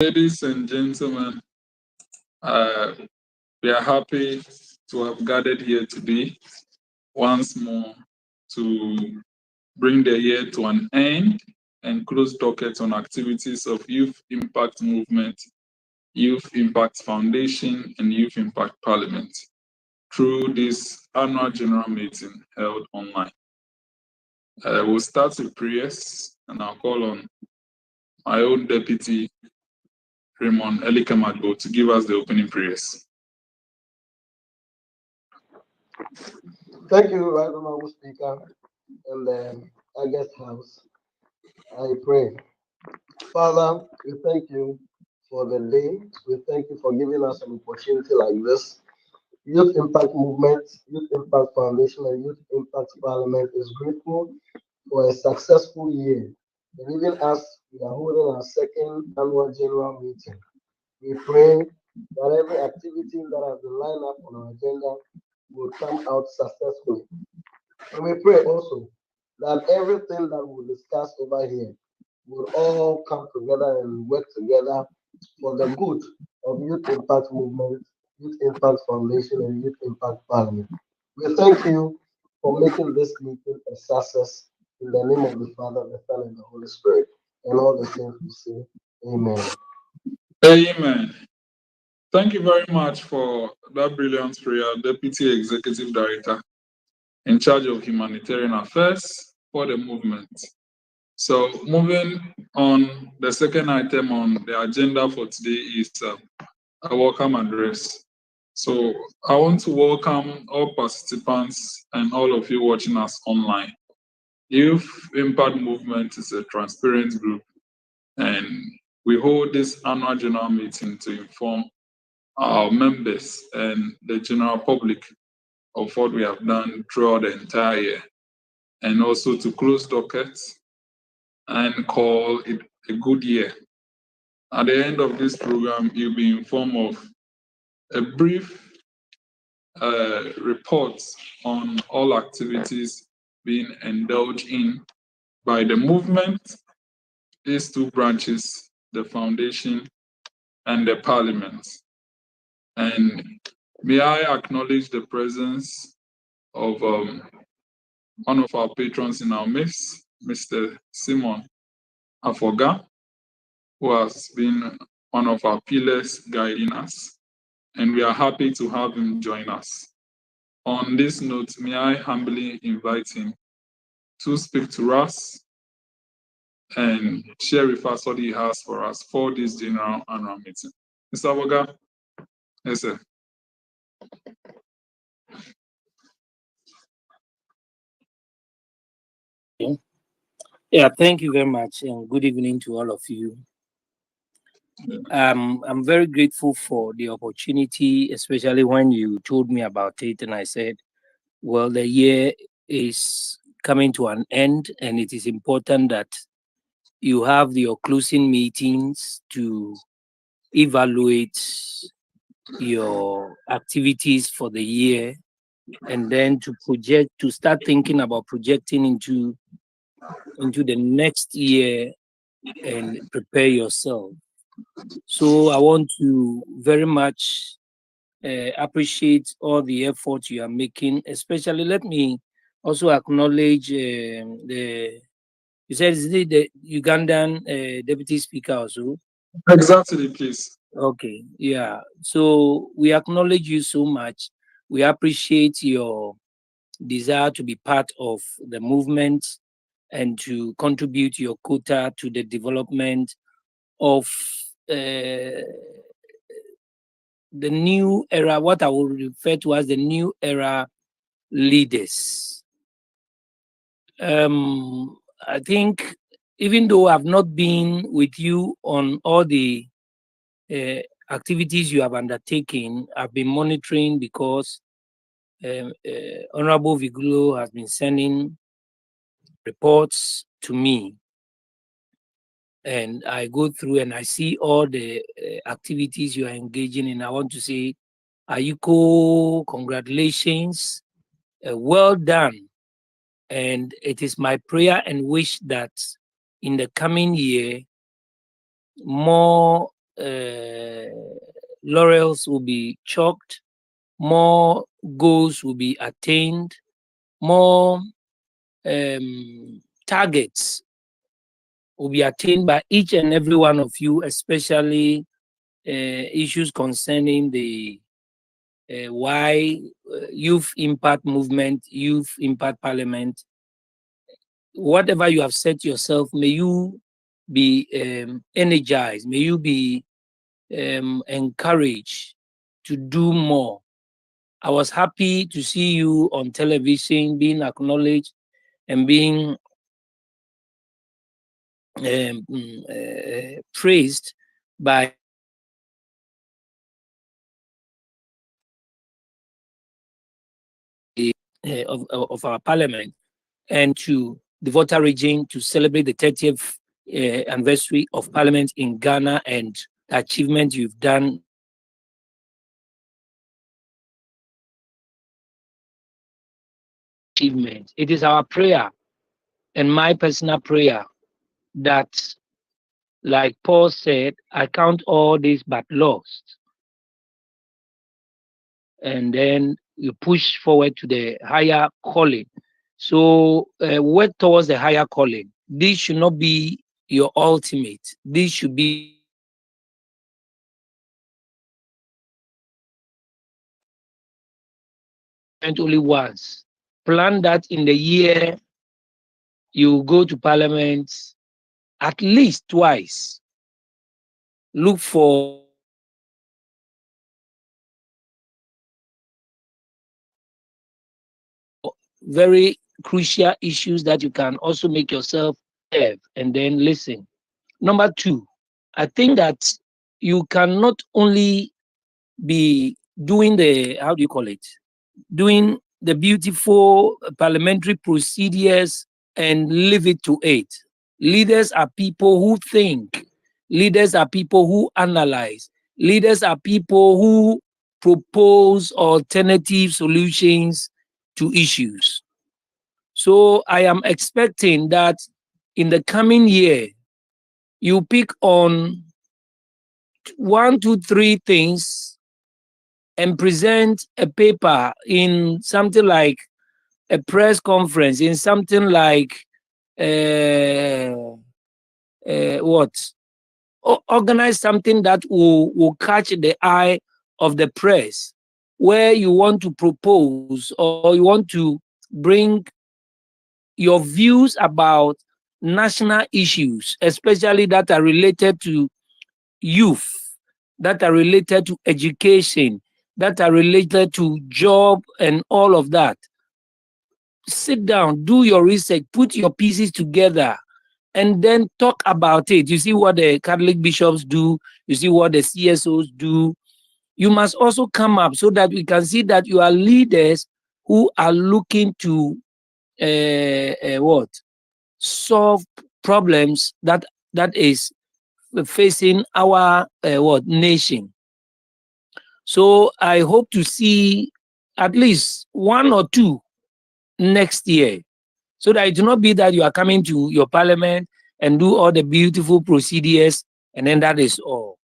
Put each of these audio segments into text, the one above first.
Ladies and gentlemen, we are happy to have gathered here today once more to bring the year to an end and close docket on activities of Youth Impact Movement, Youth Impact Foundation, and Youth Impact Parliament through this annual general meeting held online. We'll start with prayers, and I'll call on my own deputy, Raymond Elikamadbo, to give us the opening prayers. Thank you, Right Honorable Speaker, and our guest house. I pray. Father, we thank you for the day. We thank you for giving us an opportunity like this. Youth Impact Movement, Youth Impact Foundation, and Youth Impact Parliament is grateful for a successful year. And even as we are holding our second annual general meeting, we pray that every activity that has been lined up on our agenda will come out successfully. And we pray also that everything that we discuss over here will all come together and work together for the good of Youth Impact Movement, Youth Impact Foundation, and Youth Impact Parliament. We thank you for making this meeting a success in the name of the Father, the Son, and the Holy Spirit. And all the saints will say, Amen. Amen. Thank you very much for that brilliant prayer, Deputy Executive Director in charge of humanitarian affairs for the movement. So moving on, the second item on the agenda for today is a welcome address. So I want to welcome all participants and all of you watching us online. Youth Impact Movement is a transparent group, and we hold this annual general meeting to inform our members and the general public of what we have done throughout the entire year, and also to close dockets and call it a good year. At the end of this program, you'll be informed of a brief report on all activities being indulged in by the movement, these two branches, the foundation and the parliament. And may I acknowledge the presence of one of our patrons in our midst, Mr. Simon Afoga, who has been one of our pillars guiding us, and we are happy to have him join us. On this note, may I humbly invite him to speak to us and share with us what he has for us for this general annual meeting. Mr. Afoga? Yes, sir. Yeah, thank you very much, and good evening to all of you. I'm very grateful for the opportunity, especially when you told me about it, and I said, well, the year is coming to an end, and it is important that you have your closing meetings to evaluate your activities for the year, and then to start thinking about projecting into the next year and prepare yourself. So I want to very much appreciate all the effort you are making. Especially, let me also acknowledge you said is it the Ugandan deputy speaker also? Exactly, please. Okay, yeah. So we acknowledge you so much. We appreciate your desire to be part of the movement and to contribute your quota to the development of the new era, what I will refer to as the new era leaders. I think even though I've not been with you on all the activities you have undertaken, I've been monitoring because Honorable Vigulo has been sending reports to me, and I go through and I see all the activities you are engaging in. I want to say, Ayuko, congratulations, well done. And it is my prayer and wish that in the coming year, more laurels will be chalked, more goals will be attained, more targets will be attained by each and every one of you, especially issues concerning the youth impact movement, youth impact parliament. Whatever you have set yourself, may you be energized, may you be encouraged to do more. I was happy to see you on television being acknowledged and being praised by of our parliament, and to the Volta region to celebrate the 30th anniversary of parliament in Ghana and the achievement you've done. Achievement. It is our prayer and my personal prayer that, like Paul said, I count all this but lost. And then you push forward to the higher calling. So work towards the higher calling. This should not be your ultimate. This should be only once. Plan that in the year you go to parliament at least twice. Look for very crucial issues that you can also make yourself serve and then listen. Number two, I think that you cannot only be doing the, how do you call it? Doing the beautiful parliamentary procedures and leave it to it. Leaders are people who think. Leaders are people who analyze. Leaders are people who propose alternative solutions to issues. So I am expecting that in the coming year, you pick on 1, 2, 3 things and present a paper in something like a press conference, in something like what? Organize something that will catch the eye of the press, where you want to propose or you want to bring your views about national issues, especially that are related to youth, that are related to education, that are related to job and all of that. Sit down, do your research, put your pieces together, and then talk about it. You see what the Catholic bishops do, you see what the CSOs do. You must also come up so that we can see that you are leaders who are looking to what? Solve problems that is facing our nation. So I hope to see at least 1 or 2 next year, so that it will not be that you are coming to your parliament and do all the beautiful procedures and then that is all.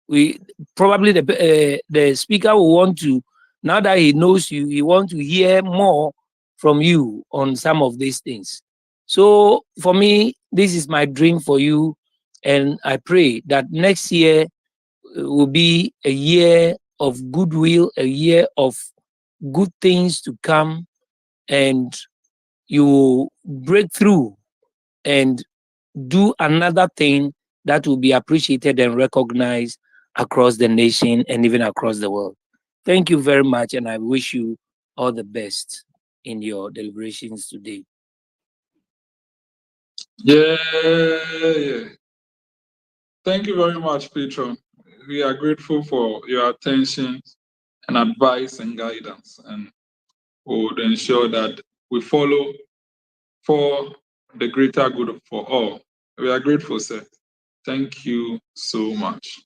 We probably the speaker will want to, now that he knows you, he want to hear more from you on some of these things. So for me, this is my dream for you, and I pray that next year will be a year of goodwill, a year of good things to come, and you will break through and do another thing that will be appreciated and recognized across the nation and even across the world. Thank you very much, and I wish you all the best in your deliberations today. Yeah. Thank you very much, Patron. We are grateful for your attention and advice and guidance, and we would ensure that we follow for the greater good for all. We are grateful, sir. Thank you so much.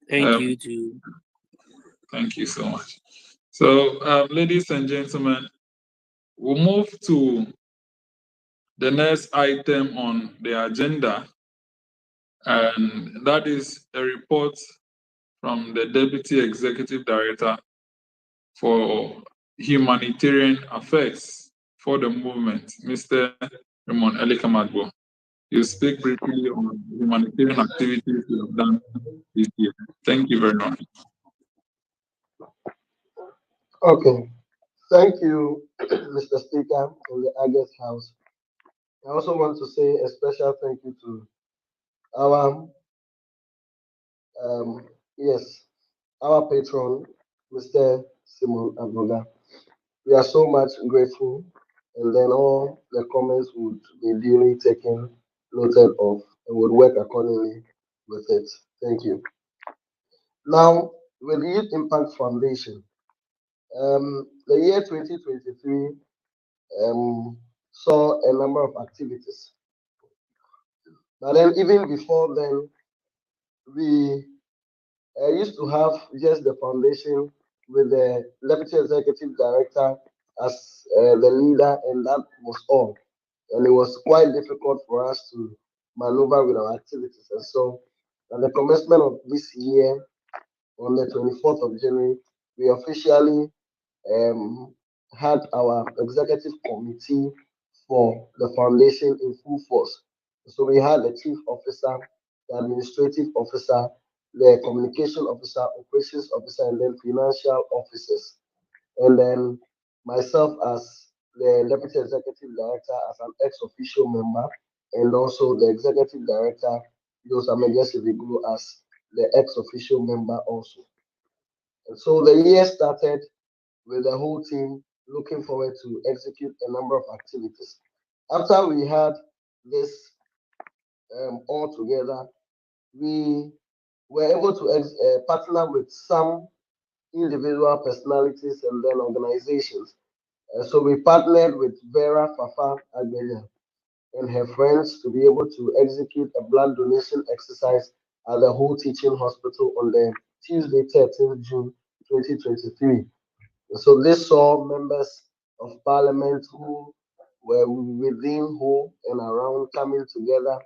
Thank you too. Thank you so much. So, ladies and gentlemen, we'll move to the next item on the agenda, And that is a report from the Deputy Executive Director for Humanitarian Affairs for the movement, Mr. Raymond Elikamadbo. You speak briefly on humanitarian activities you have done this year. Thank you very much. Okay. Thank you, Mr. Speaker, in the August House. I also want to say a special thank you to our um, yes, our patron, Mr. Simon Abroga. We are so much grateful, and then all the comments would be duly taken, noted of, and would work accordingly with it. Thank you. Now, with the Youth Impact Foundation, the year 2023 saw a number of activities. But then, even before then, we used to have just the foundation with the deputy executive director as the leader, and that was all. And it was quite difficult for us to maneuver with our activities. And so, at the commencement of this year, on the 24th of January, we officially um, had our executive committee for the foundation in full force. So we had the chief officer, the administrative officer, the communication officer, operations officer, and then financial officers. And then myself as the deputy executive director as an ex officio member, and also the executive director, Jose Amediasi as the ex officio member also. And so the year started with the whole team looking forward to execute a number of activities. After we had this all together, we were able to partner with some individual personalities and then organizations. So we partnered with Vera Fafa Agbenya and her friends to be able to execute a blood donation exercise at the Whole Teaching Hospital on the Tuesday, 13th June 2023. So this saw members of parliament who were within, who and around coming together,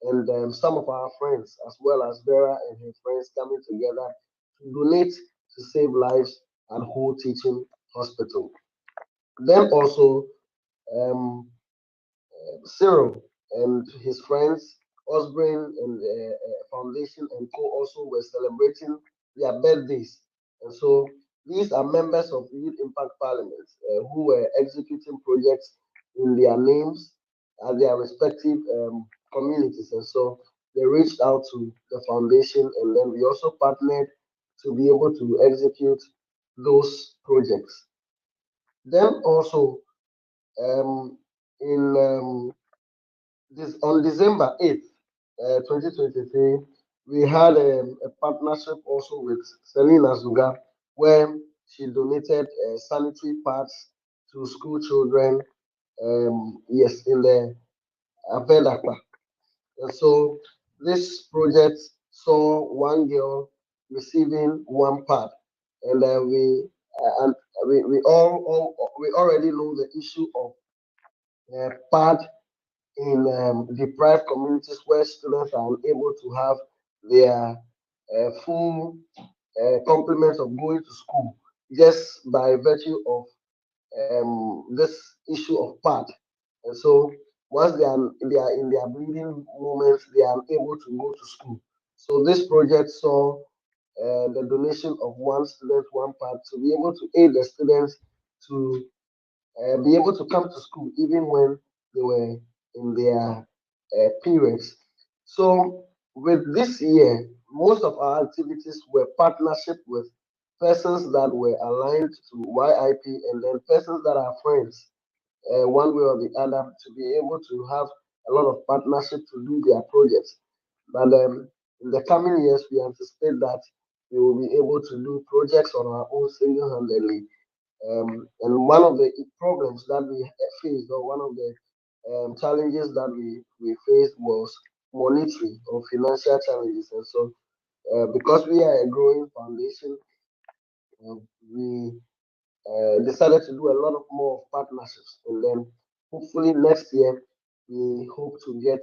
and some of our friends, as well as Vera and her friends, coming together to donate to save lives at Whole Teaching Hospital. Then also, um, Cyril and his friends, Osborne and Foundation and Co. also were celebrating their birthdays. And so these are members of Youth Impact Parliament who were executing projects in their names at their respective communities. And so they reached out to the foundation, and then we also partnered to be able to execute those projects. Then also in this on December 8th, 2023, we had a partnership also with Selena Zuga, where she donated sanitary pads to school children. Yes, in the Avedakpa. And so this project saw one girl receiving one pad, and we already know the issue of pad in deprived communities where students are unable to have their full complement of going to school just by virtue of this issue of PAD. And so once they are in their breathing moments, they are unable to go to school. So this project saw the donation of one student, one PAD to be able to aid the students to be able to come to school even when they were in their periods. So with this year, most of our activities were partnership with persons that were aligned to YIP, and then persons that are friends one way or the other, to be able to have a lot of partnership to do their projects. But in the coming years, we anticipate that we will be able to do projects on our own single-handedly. And one of the problems that we faced, or one of the challenges that we faced, was monetary or financial challenges. And so, because we are a growing foundation, we decided to do a lot of more partnerships. And then hopefully next year, we hope to get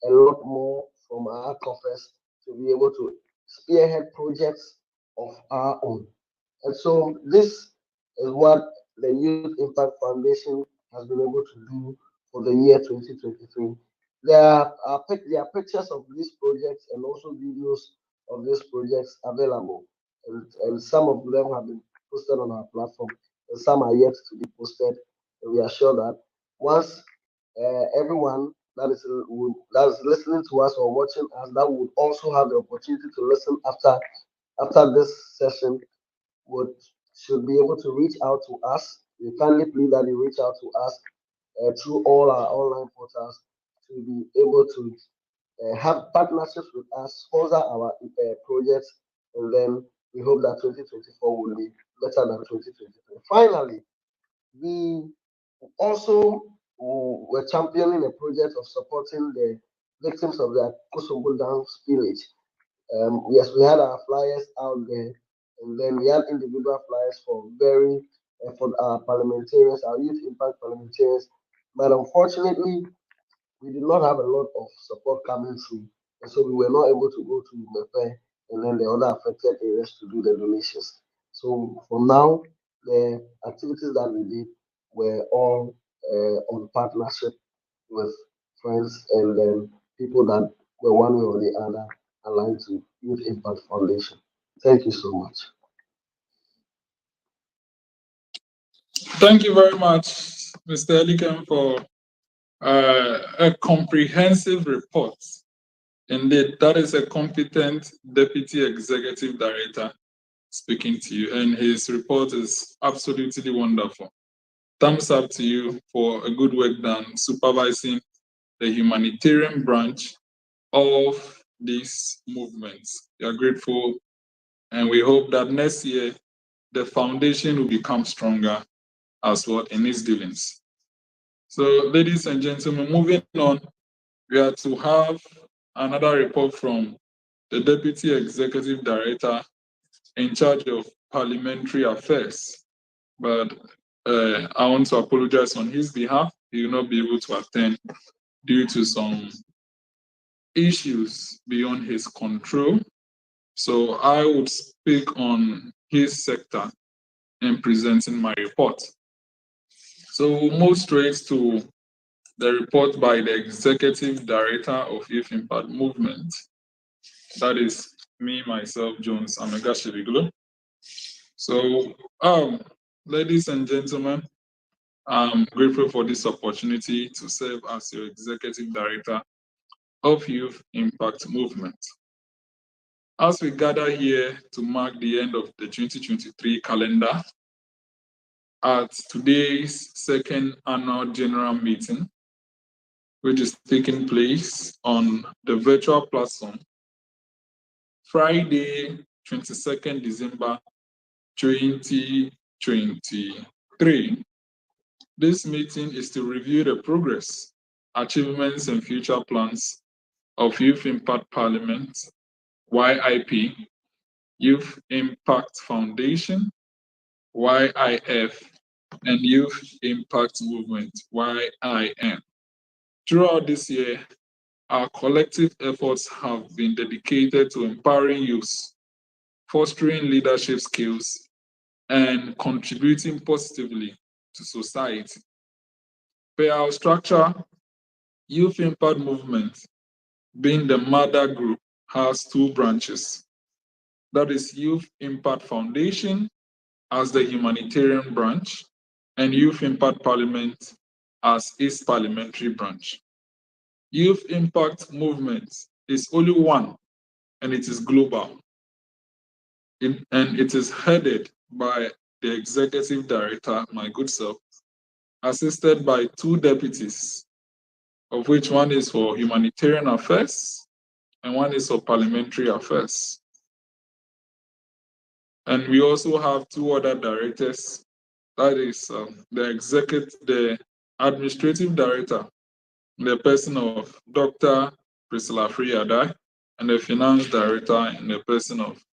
a lot more from our coffers to be able to spearhead projects of our own. And so this is what the Youth Impact Foundation has been able to do for the year 2023. There are pictures of these projects and also videos of these projects available. And some of them have been posted on our platform, and some are yet to be posted. And we are sure that once everyone that is listening to us or watching us that would also have the opportunity to listen after this session would should be able to reach out to us. We kindly plead that you reach out to us through all our online portals to be able to have partnerships with us, sponsor our projects, and then we hope that 2024 will be better than 2023. Finally, we also were championing a project of supporting the victims of the Kosovo dance village. Yes, we had our flyers out there, and then we had individual flyers for our parliamentarians, our youth impact parliamentarians. But unfortunately, we did not have a lot of support coming through, and so we were not able to go to Mepe and then the other affected areas to do the donations. So for now, the activities that we did were all on partnership with friends and then people that were one way or the other aligned to Youth Impact Foundation. Thank you so much. Thank you very much, Mr. Elikem, for a comprehensive report. Indeed, that is a competent Deputy Executive Director speaking to you, and his report is absolutely wonderful. Thumbs up to you for a good work done supervising the humanitarian branch of these movements. We are grateful, and we hope that next year the foundation will become stronger as well in its dealings. So, ladies and gentlemen, moving on, we are to have another report from the Deputy Executive Director in charge of Parliamentary Affairs. But I want to apologize on his behalf. He will not be able to attend due to some issues beyond his control. So I would speak on his sector in presenting my report. So we'll move straight to the report by the Executive Director of Youth Impact Movement. That is me, myself, Jones Amegashibiglo. So, ladies and gentlemen, I'm grateful for this opportunity to serve as your Executive Director of Youth Impact Movement. As we gather here to mark the end of the 2023 calendar at today's second annual general meeting, which is taking place on the virtual platform, Friday, 22nd December 2023. This meeting is to review the progress, achievements, and future plans of Youth Impact Parliament, YIP, Youth Impact Foundation, YIF, and Youth Impact Movement, YIM. Throughout this year, our collective efforts have been dedicated to empowering youth, fostering leadership skills, and contributing positively to society. Per our structure, Youth Impact Movement, being the mother group, has two branches. That is Youth Impact Foundation as the humanitarian branch, and Youth Impact Parliament as its parliamentary branch. Youth Impact Movement is only one, and it is global. And it is headed by the Executive Director, my good self, assisted by two deputies, of which one is for Humanitarian Affairs and one is for Parliamentary Affairs. And we also have two other directors, that is the Administrative Director, the person of Dr. Priscilla Friadai, and the Finance Director in the person of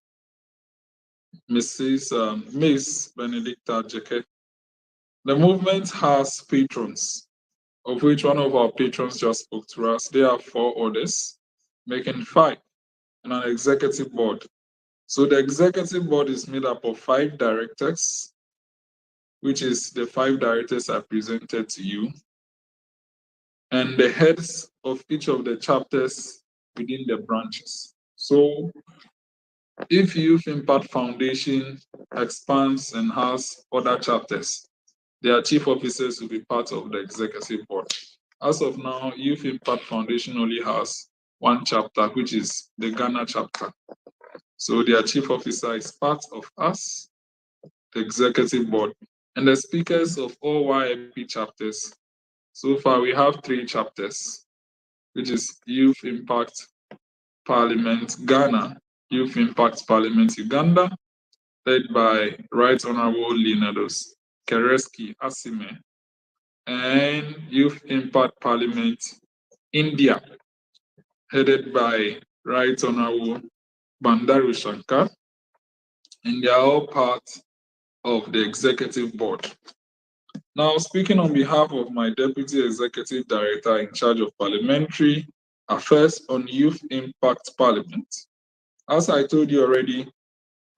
Miss Benedicta Jeke. The movement has patrons, of which one of our patrons just spoke to us. There are four others. making 5, and an executive board. So the executive board is made up of 5 directors, which is the 5 directors I presented to you, and the heads of each of the chapters within the branches. So if Youth Impact Foundation expands and has other chapters, their chief officers will be part of the executive board. As of now, Youth Impact Foundation only has 1 chapter, which is the Ghana chapter. So their chief officer is part of us, the executive board, and the speakers of all YIP chapters. So far, we have 3 chapters, which is Youth Impact Parliament Ghana, Youth Impact Parliament Uganda, led by Right Honorable Leonidas Kereski Asime, and Youth Impact Parliament India, headed by Right Honorable Bandaru Shankar, and they are all part of the executive board. Now, speaking on behalf of my Deputy Executive Director in charge of Parliamentary Affairs on Youth Impact Parliament, as I told you already,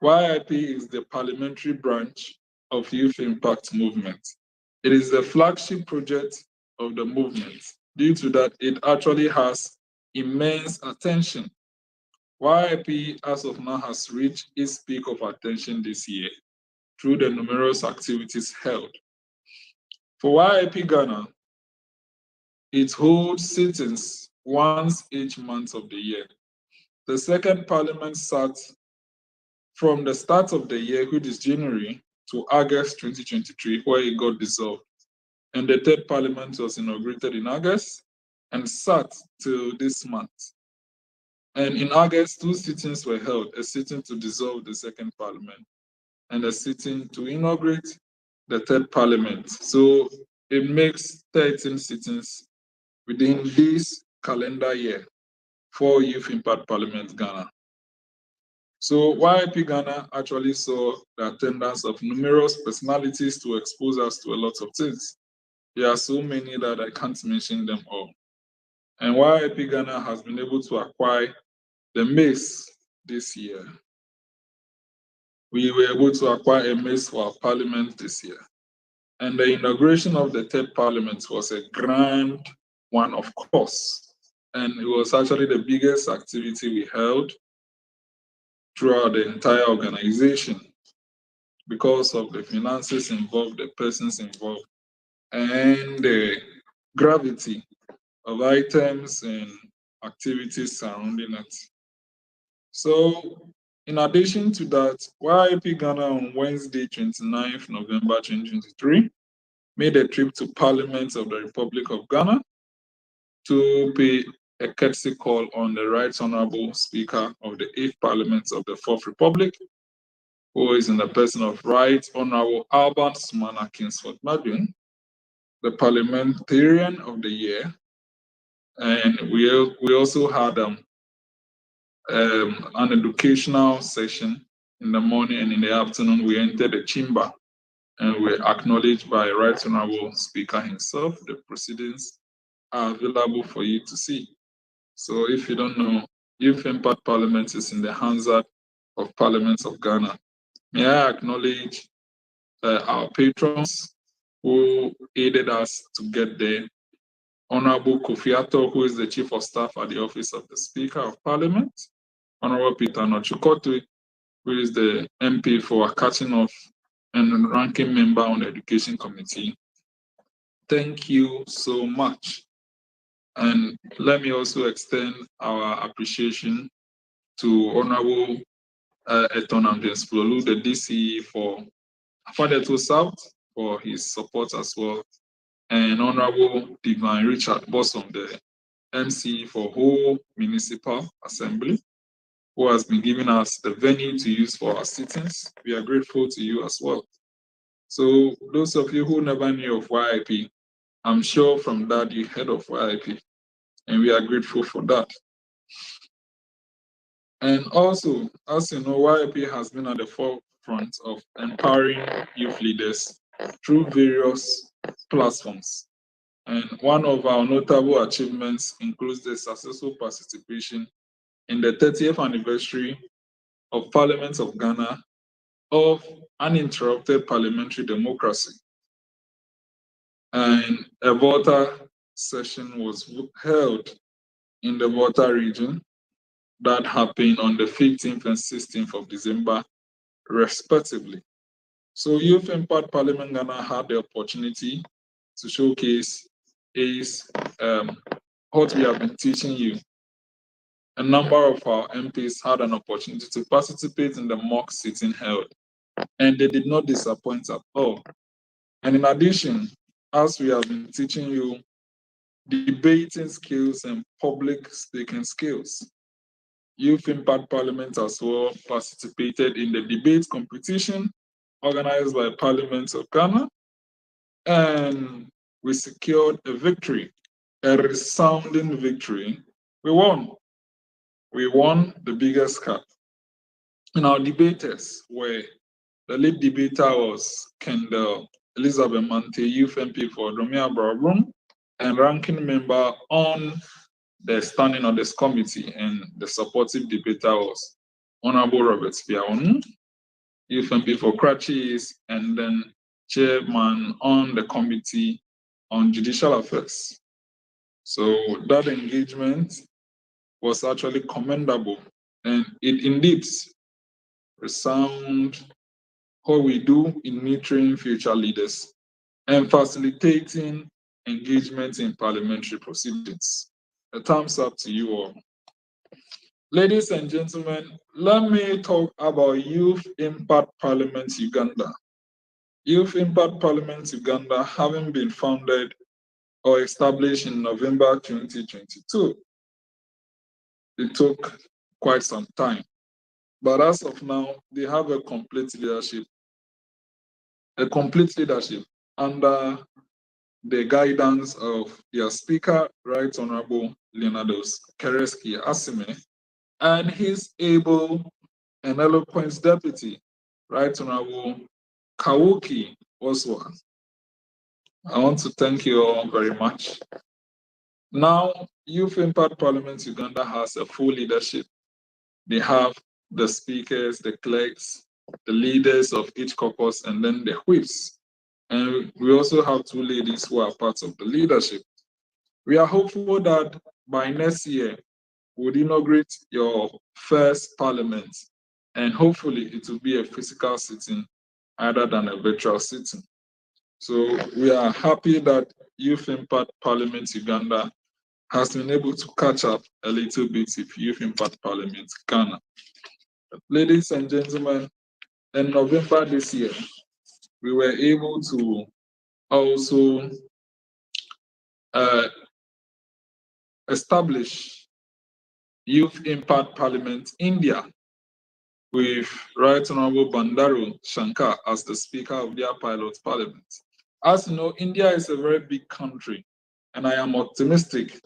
YIP is the parliamentary branch of Youth Impact Movement. It is the flagship project of the movement. Due to that, it actually has immense attention. YIP, as of now, has reached its peak of attention this year through the numerous activities held. For YIP Ghana, it holds sittings once each month of the year. The second parliament sat from the start of the year, which is January, to August 2023, where it got dissolved. And the third parliament was inaugurated in August and sat till this month. And in August, 2 sittings were held, a sitting to dissolve the second parliament and a sitting to inaugurate the third parliament. So it makes 13 sittings within this calendar year for Youth Impact Parliament Ghana. So YIP Ghana actually saw the attendance of numerous personalities to expose us to a lot of things. There are so many that I can't mention them all. And YIP Ghana has been able to acquire the mace this year. We were able to acquire a mace for our parliament this year. And the inauguration of the third parliament was a grand one, of course. And it was actually the biggest activity we held throughout the entire organization because of the finances involved, the persons involved, and the gravity of items and activities surrounding it. So, in addition to that, YIP Ghana on Wednesday, 29th November 2023, made a trip to Parliament of the Republic of Ghana to pay a courtesy call on the Right Honorable Speaker of the 8th Parliament of the 4th Republic, who is in the person of Right Honorable Albert Sumana Kingsford Madun, the Parliamentarian of the Year. And we also had an educational session in the morning, and in the afternoon we entered the chamber and were acknowledged by Right Honorable Speaker himself. The proceedings are available for you to see. So if you don't know, Youth Impact Parliament is in the Hansard of Parliament of Ghana. May I acknowledge our patrons who aided us to get there. Honorable Kofi Ato, who is the Chief of Staff at the Office of the Speaker of Parliament. Honorable Peter Nochukotwe, who is the MP for Akatinoff and ranking member on the Education Committee. Thank you so much. And let me also extend our appreciation to Honorable Etonam James Flolu, the DCE for Afadeto South, for his support as well, and Honorable Divine Richard Bosom, the MC for whole municipal assembly, who has been giving us the venue to use for our sittings. We are grateful to you as well. So those of you who never knew of YIP, I'm sure from that you heard of YIP, and we are grateful for that. And also, as you know, YIP has been at the forefront of empowering youth leaders through various platforms. And one of our notable achievements includes the successful participation in the 30th anniversary of Parliament of Ghana of uninterrupted parliamentary democracy. And a Volta session was held in the Volta region that happened on the 15th and 16th of December, respectively. So Youth Impact Parliament Ghana had the opportunity to showcase what we have been teaching you. A number of our MPs had an opportunity to participate in the mock sitting held, and they did not disappoint at all. And in addition, as we have been teaching you debating skills and public speaking skills, Youth Impact Parliament as well participated in the debate competition organized by Parliament of Ghana, and we secured a victory, a resounding victory. We won. We won the biggest cup. And our debaters were, the lead debater was Kendall Elizabeth Mante, Youth MP for Domia Brabrum, and ranking member on the standing on this committee, and the supportive debater was Honorable Robert Fiaonu, Youth MP for Cratchis, and then chairman on the committee on judicial affairs. So that engagement was actually commendable, and it indeed resound what we do in nurturing future leaders and facilitating engagement in parliamentary proceedings. A thumbs up to you all. Ladies and gentlemen, let me talk about Youth Impact Parliament Uganda. Youth Impact Parliament Uganda, having been founded or established in November 2022. It took quite some time, but as of now, they have a complete leadership under the guidance of their Speaker, Right Honorable Leonidas Kereski Asime, and his able and eloquent deputy, Right Honorable Kawuki Oswa. I want to thank you all very much. Now, Youth Impact Parliament Uganda has a full leadership. They have the speakers, the clerks, the leaders of each caucus, and then the whips. And we also have two ladies who are part of the leadership. We are hopeful that by next year, we'll inaugurate your first parliament, and hopefully it will be a physical sitting rather than a virtual sitting. So we are happy that Youth Impact Parliament Uganda has been able to catch up a little bit with Youth Impact Parliament Ghana. Ladies and gentlemen, in November this year, we were able to also establish Youth Impact Parliament India with Right Honorable Bandaru Shankar as the Speaker of their pilot parliament. As you know, India is a very big country, and I am optimistic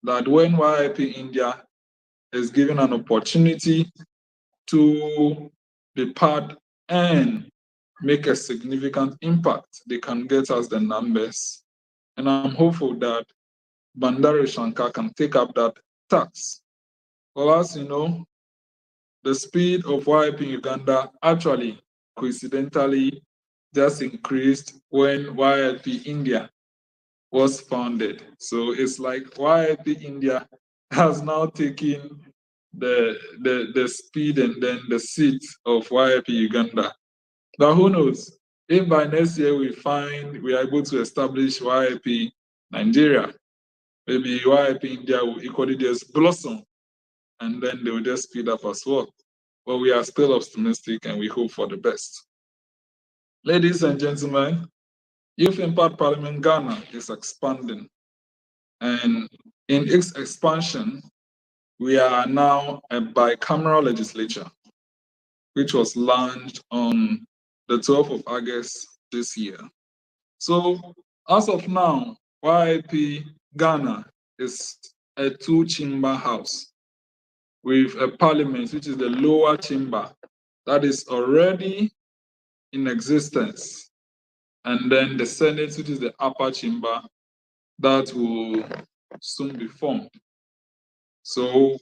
that when YIP India is given an opportunity to be part and make a significant impact, they can get us the numbers. And I'm hopeful that Bandari Shankar can take up that task. Well, as you know, the speed of YIP in Uganda actually, coincidentally, just increased when YIP India was founded. So it's like YIP India has now taken the speed and then the seat of YIP Uganda. But who knows? If by next year we find we are able to establish YIP Nigeria, maybe YIP India will equally just blossom, and then they will just speed up as well. But we are still optimistic and we hope for the best. Ladies and gentlemen, Youth Impact Parliament Ghana is expanding. And in its expansion, we are now a bicameral legislature, which was launched on the 12th of August this year. So as of now, YIP Ghana is a two-chamber house with a parliament, which is the lower chamber, that is already in existence. And then the Senate, which is the upper chamber, that will soon be formed. So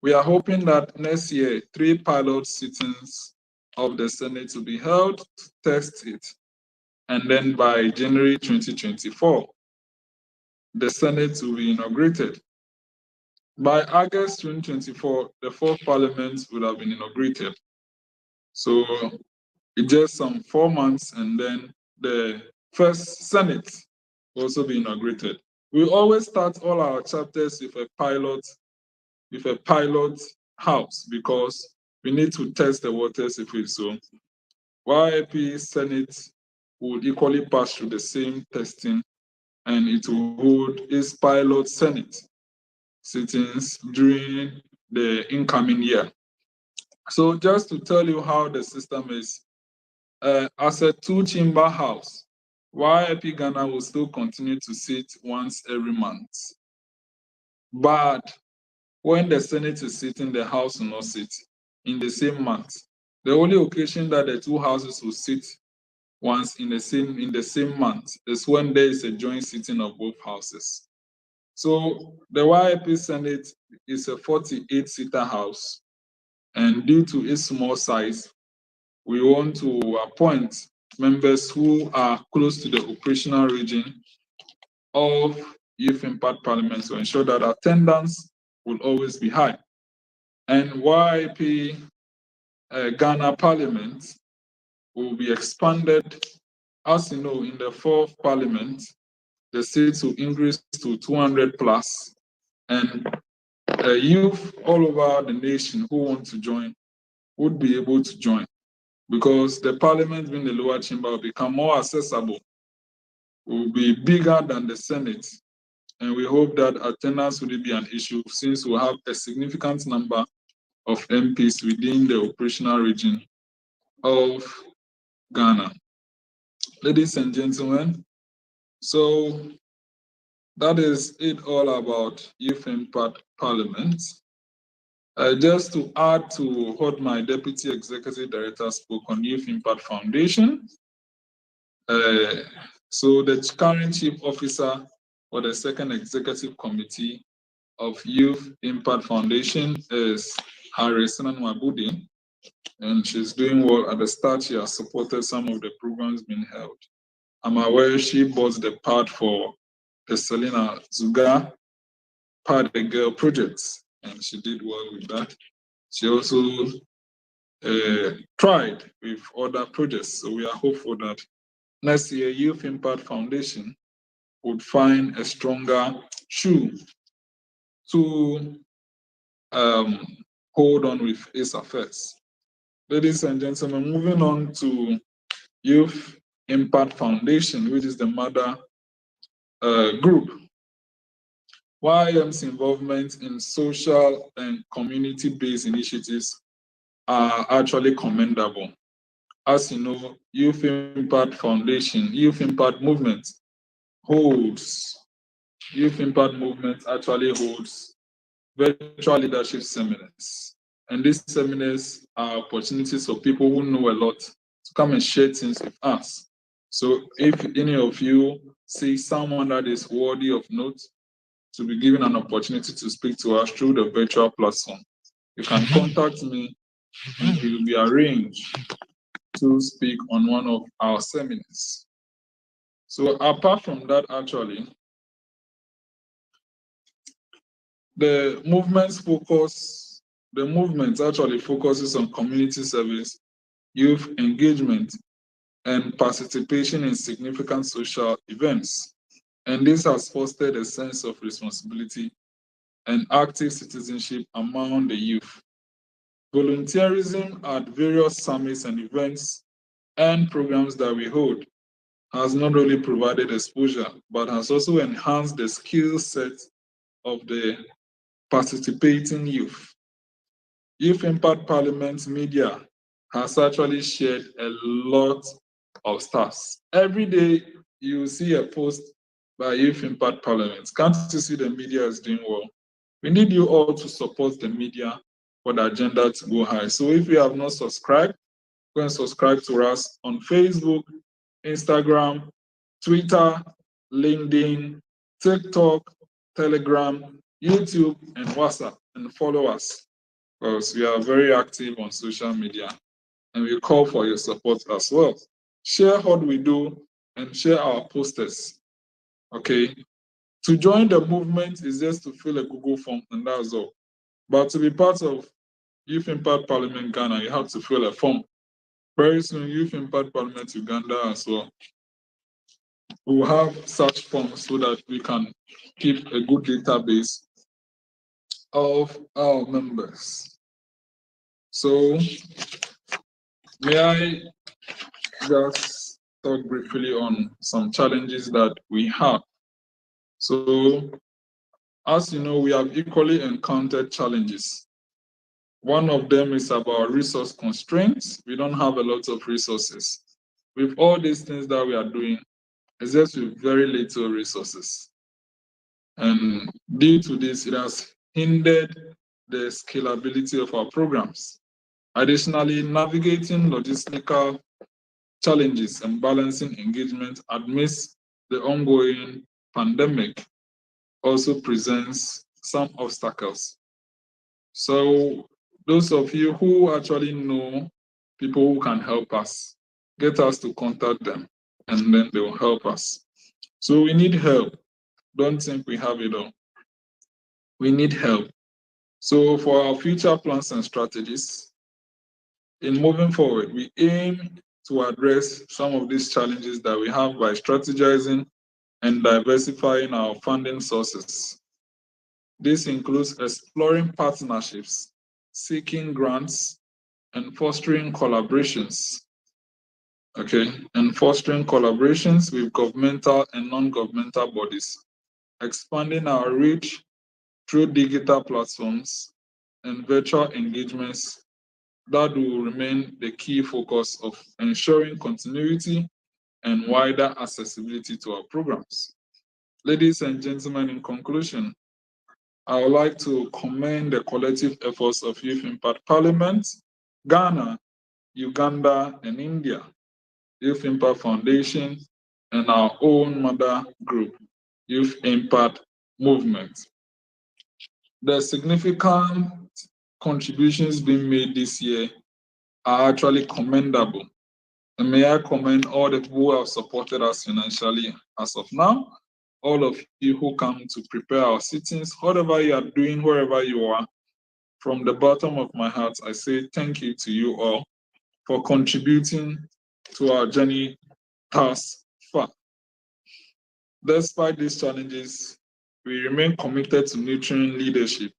We are hoping that next year, 3 pilot sittings of the Senate will be held to test it. And then by January 2024, the Senate will be inaugurated. By August 2024, the 4th Parliament will have been inaugurated. So it's just some 4 months, and then the first Senate will also be inaugurated. We always start all our chapters with a pilot house, because we need to test the waters if we so. YIP Senate would equally pass through the same testing, and it will hold its pilot Senate sittings during the incoming year. So just to tell you how the system is, as a 2-chamber house, YIP Ghana will still continue to sit once every month. But when the Senate is sitting, the House will not sit in the same month. The only occasion that the 2 houses will sit once in the same month is when there is a joint sitting of both houses. So the YIP Senate is a 48-seater house, and due to its small size, we want to appoint members who are close to the operational region of Youth Impact Parliament to ensure that attendance will always be high. And YIP Ghana Parliament will be expanded. As you know, in the 4th Parliament, the seats will increase to 200 plus, and youth all over the nation who want to join would be able to join, because the Parliament being the lower chamber will become more accessible, will be bigger than the Senate, and we hope that attendance will be an issue, since we have a significant number of MPs within the operational region of Ghana. Ladies and gentlemen, so that is it all about Youth Impact Parliament. Just to add to what my Deputy Executive Director spoke on Youth Impact Foundation. So the current Chief Officer for the 2nd Executive Committee of Youth Impact Foundation is Harris Nwabudi, and she's doing well. At the start, she has supported some of the programs being held. I'm aware she bought the part for the Selena Zuga Part the Girl projects, and she did well with that. She also tried with other projects, so we are hopeful that next year Youth Impact Foundation would find a stronger shoe to hold on with its affairs. Ladies and gentlemen, moving on to Youth Impact Foundation, which is the mother group. YIM's involvement in social and community-based initiatives are actually commendable. As you know, Youth Impact Foundation, Youth Impact Movement actually holds virtual leadership seminars. And these seminars are opportunities for people who know a lot to come and share things with us. So if any of you see someone that is worthy of note to be given an opportunity to speak to us through the virtual platform, you can contact me and we will be arranged to speak on one of our seminars. So apart from that, actually, the movement actually focuses on community service, youth engagement, and participation in significant social events. And this has fostered a sense of responsibility and active citizenship among the youth. Volunteerism at various summits and events and programs that we hold has not only provided exposure, but has also enhanced the skill set of the participating youth. Youth Impact Parliament media has actually shared a lot of stuff. Every day you see a post by Youth Impact Parliament. Can't you see the media is doing well? We need you all to support the media for the agenda to go high. So if you have not subscribed, go and subscribe to us on Facebook, Instagram, Twitter, LinkedIn, TikTok, Telegram, YouTube, and WhatsApp, and follow us. because we are very active on social media and we call for your support as well. Share what we do and share our posters. Okay. To join the movement is just to fill a Google form and that's all. But to be part of Youth Impact Parliament Ghana, you have to fill a form. Very soon, Youth Impact Parliament Uganda as well. We will have such forms so that we can keep a good database of our members. So, may I just talk briefly on some challenges that we have? So, as you know, we have equally encountered challenges. One of them is about resource constraints. We don't have a lot of resources. With all these things that we are doing, it's just with very little resources. And due to this, it has hindered the scalability of our programs. Additionally, navigating logistical challenges and balancing engagement amidst the ongoing pandemic also presents some obstacles. So those of you who actually know people who can help us, get us to contact them and then they will help us. So we need help. Don't think we have it all. We need help. So for our future plans and strategies, in moving forward, we aim to address some of these challenges that we have by strategizing and diversifying our funding sources. This includes exploring partnerships, seeking grants, and fostering collaborations. Okay, and fostering collaborations with governmental and non-governmental bodies, expanding our reach through digital platforms and virtual engagements that will remain the key focus of ensuring continuity and wider accessibility to our programs. Ladies and gentlemen, in conclusion, I would like to commend the collective efforts of Youth Impact Parliament, Ghana, Uganda, and India, Youth Impact Foundation, and our own mother group, Youth Impact Movement. The significant contributions being made this year are actually commendable. And may I commend all the people who have supported us financially as of now, all of you who come to prepare our sittings, whatever you are doing, wherever you are, from the bottom of my heart, I say thank you to you all for contributing to our journey thus far. Despite these challenges, we remain committed to nurturing leadership,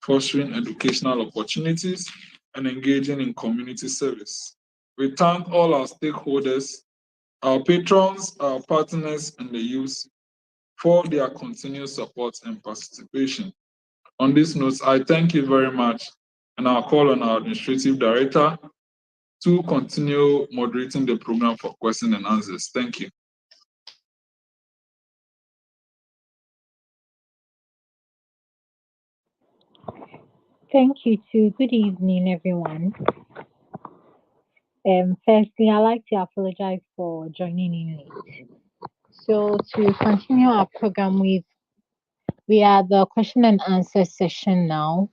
fostering educational opportunities, and engaging in community service. We thank all our stakeholders, our patrons, our partners, and the youth for their continued support and participation. On this note, I thank you very much, and I'll call on our administrative director to continue moderating the program for questions and answers. Thank you. Thank you too. Good evening, everyone. Firstly, I'd like to apologize for joining in late. So to continue our program, we are the question and answer session now.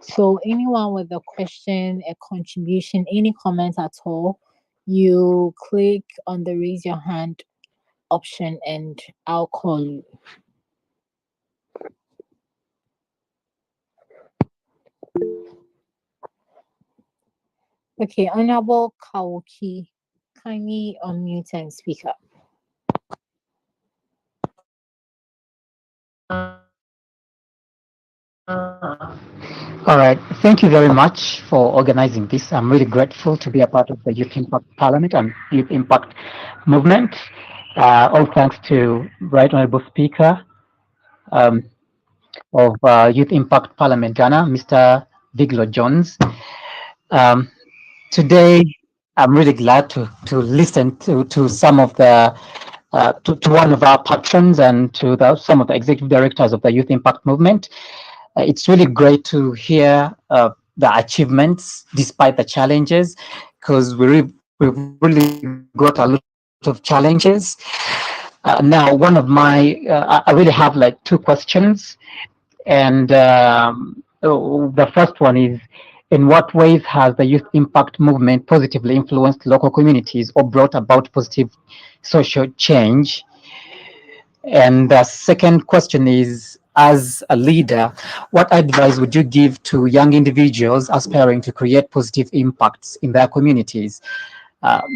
So anyone with a question, a contribution, any comment at all, you click on the raise your hand option and I'll call you. Okay, Honorable Kawoki, kindly unmute and speak up. All right. Thank you very much for organizing this. I'm really grateful to be a part of the Youth Impact Parliament and Youth Impact Movement. All thanks to Right Honorable Speaker of Youth Impact Parliament Ghana, Mr. Viglo Jones. Today, I'm really glad to listen to some of the to one of our patrons and to some of the executive directors of the Youth Impact Movement. It's really great to hear the achievements despite the challenges, because we've really got a lot of challenges. Now, one of my, I really have like two questions. And the first one is, In what ways has the youth impact movement positively influenced local communities or brought about positive social change? And the second question is, as a leader, what advice would you give to young individuals aspiring to create positive impacts in their communities?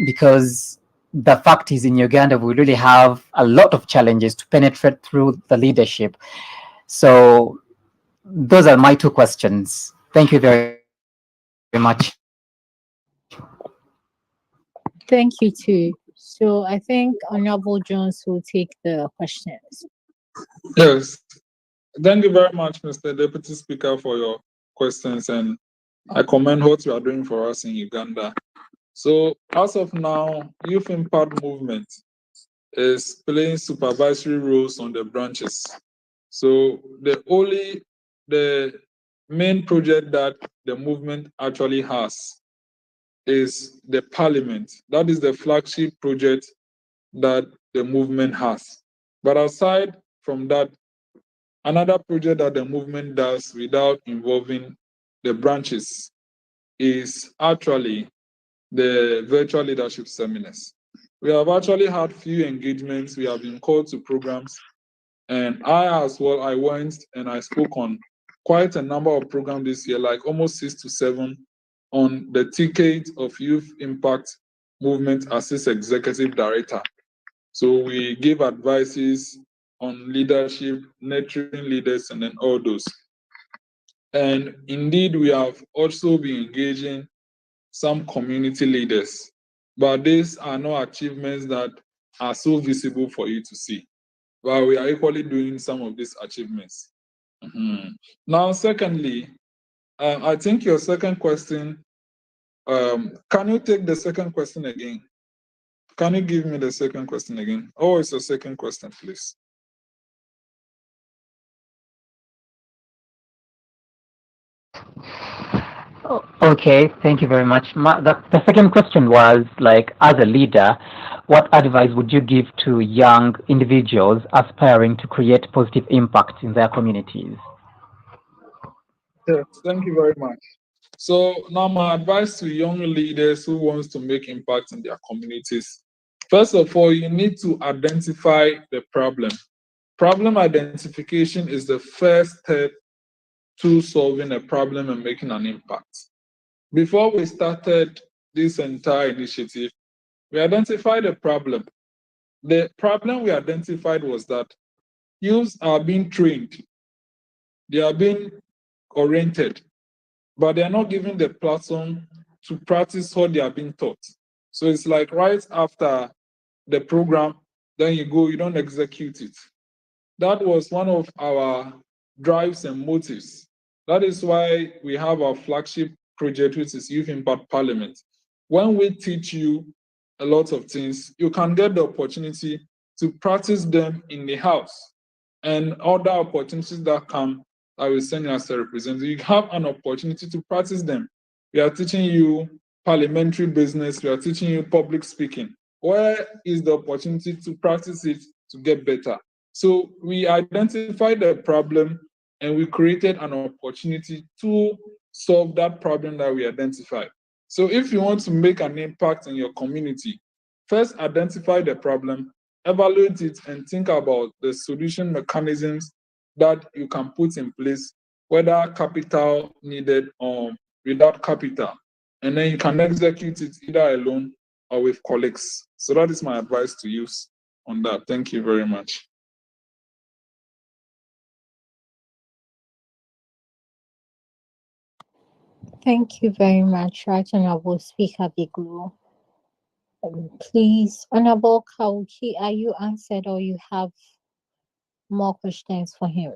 Because the fact is, in Uganda, we really have a lot of challenges to penetrate through the leadership. So, those are my two questions. Thank you very much. Thank you too. So I think Honorable Jones will take the questions. Yes. Thank you very much, Mr. Deputy Speaker, for your questions, and I commend what you are doing for us in Uganda. So, as of now, Youth Impact Movement is playing supervisory roles on the branches. So, the main project that the movement actually has is the parliament. That is the flagship project that the movement has. But aside from that, another project that the movement does without involving the branches is actually the virtual leadership seminars. We have actually had few engagements. We have been called to programs, and I as well, I went and I spoke on quite a number of programs this year, like almost 6 to 7, on the ticket of Youth Impact Movement as its executive director. So we give advices on leadership, nurturing leaders, and then all those. And indeed, we have also been engaging some community leaders, but these are not achievements that are so visible for you to see. But we are equally doing some of these achievements. Mhm. Now, secondly, I think your second question, can you take the second question again? Can you give me the second question again? Oh, it's a second question, please. Okay, thank you very much. The second question was like, as a leader, what advice would you give to young individuals aspiring to create positive impact in their communities? Yes, thank you very much. So now my advice to young leaders who wants to make impact in their communities. First of all, you need to identify the problem. Problem identification is the first step to solving a problem and making an impact. Before we started this entire initiative, we identified a problem. The problem we identified was that youths are being trained, they are being oriented, but they are not given the platform to practice what they are being taught. So it's like right after the program, then you go, you don't execute it. That was one of our drives and motives. That is why we have our flagship project, which is Youth Impact Parliament. When we teach you a lot of things, you can get the opportunity to practice them in the house, and other opportunities that come, I will send you as a representative. You have an opportunity to practice them. We are teaching you parliamentary business, we are teaching you public speaking. Where is the opportunity to practice it to get better? So we identified the problem and we created an opportunity to solve that problem that we identified. So if you want to make an impact in your community, first identify the problem, evaluate it, and think about the solution mechanisms that you can put in place, whether capital needed or without capital. And then you can execute it either alone or with colleagues. So that is my advice to you on that. Thank you very much. Thank you very much, Right Honorable Speaker Biglu. Please, Honorable Kauki, are you answered or you have more questions for him?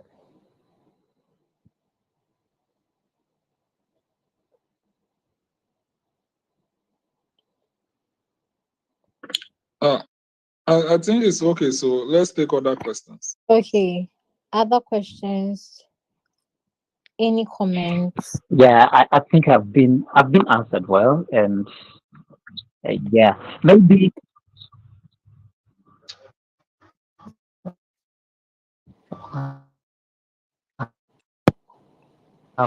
Uh, I think it's okay. So let's take other questions. Okay. Other questions? Any comments? Yeah, I think I've been answered well, and yeah, maybe how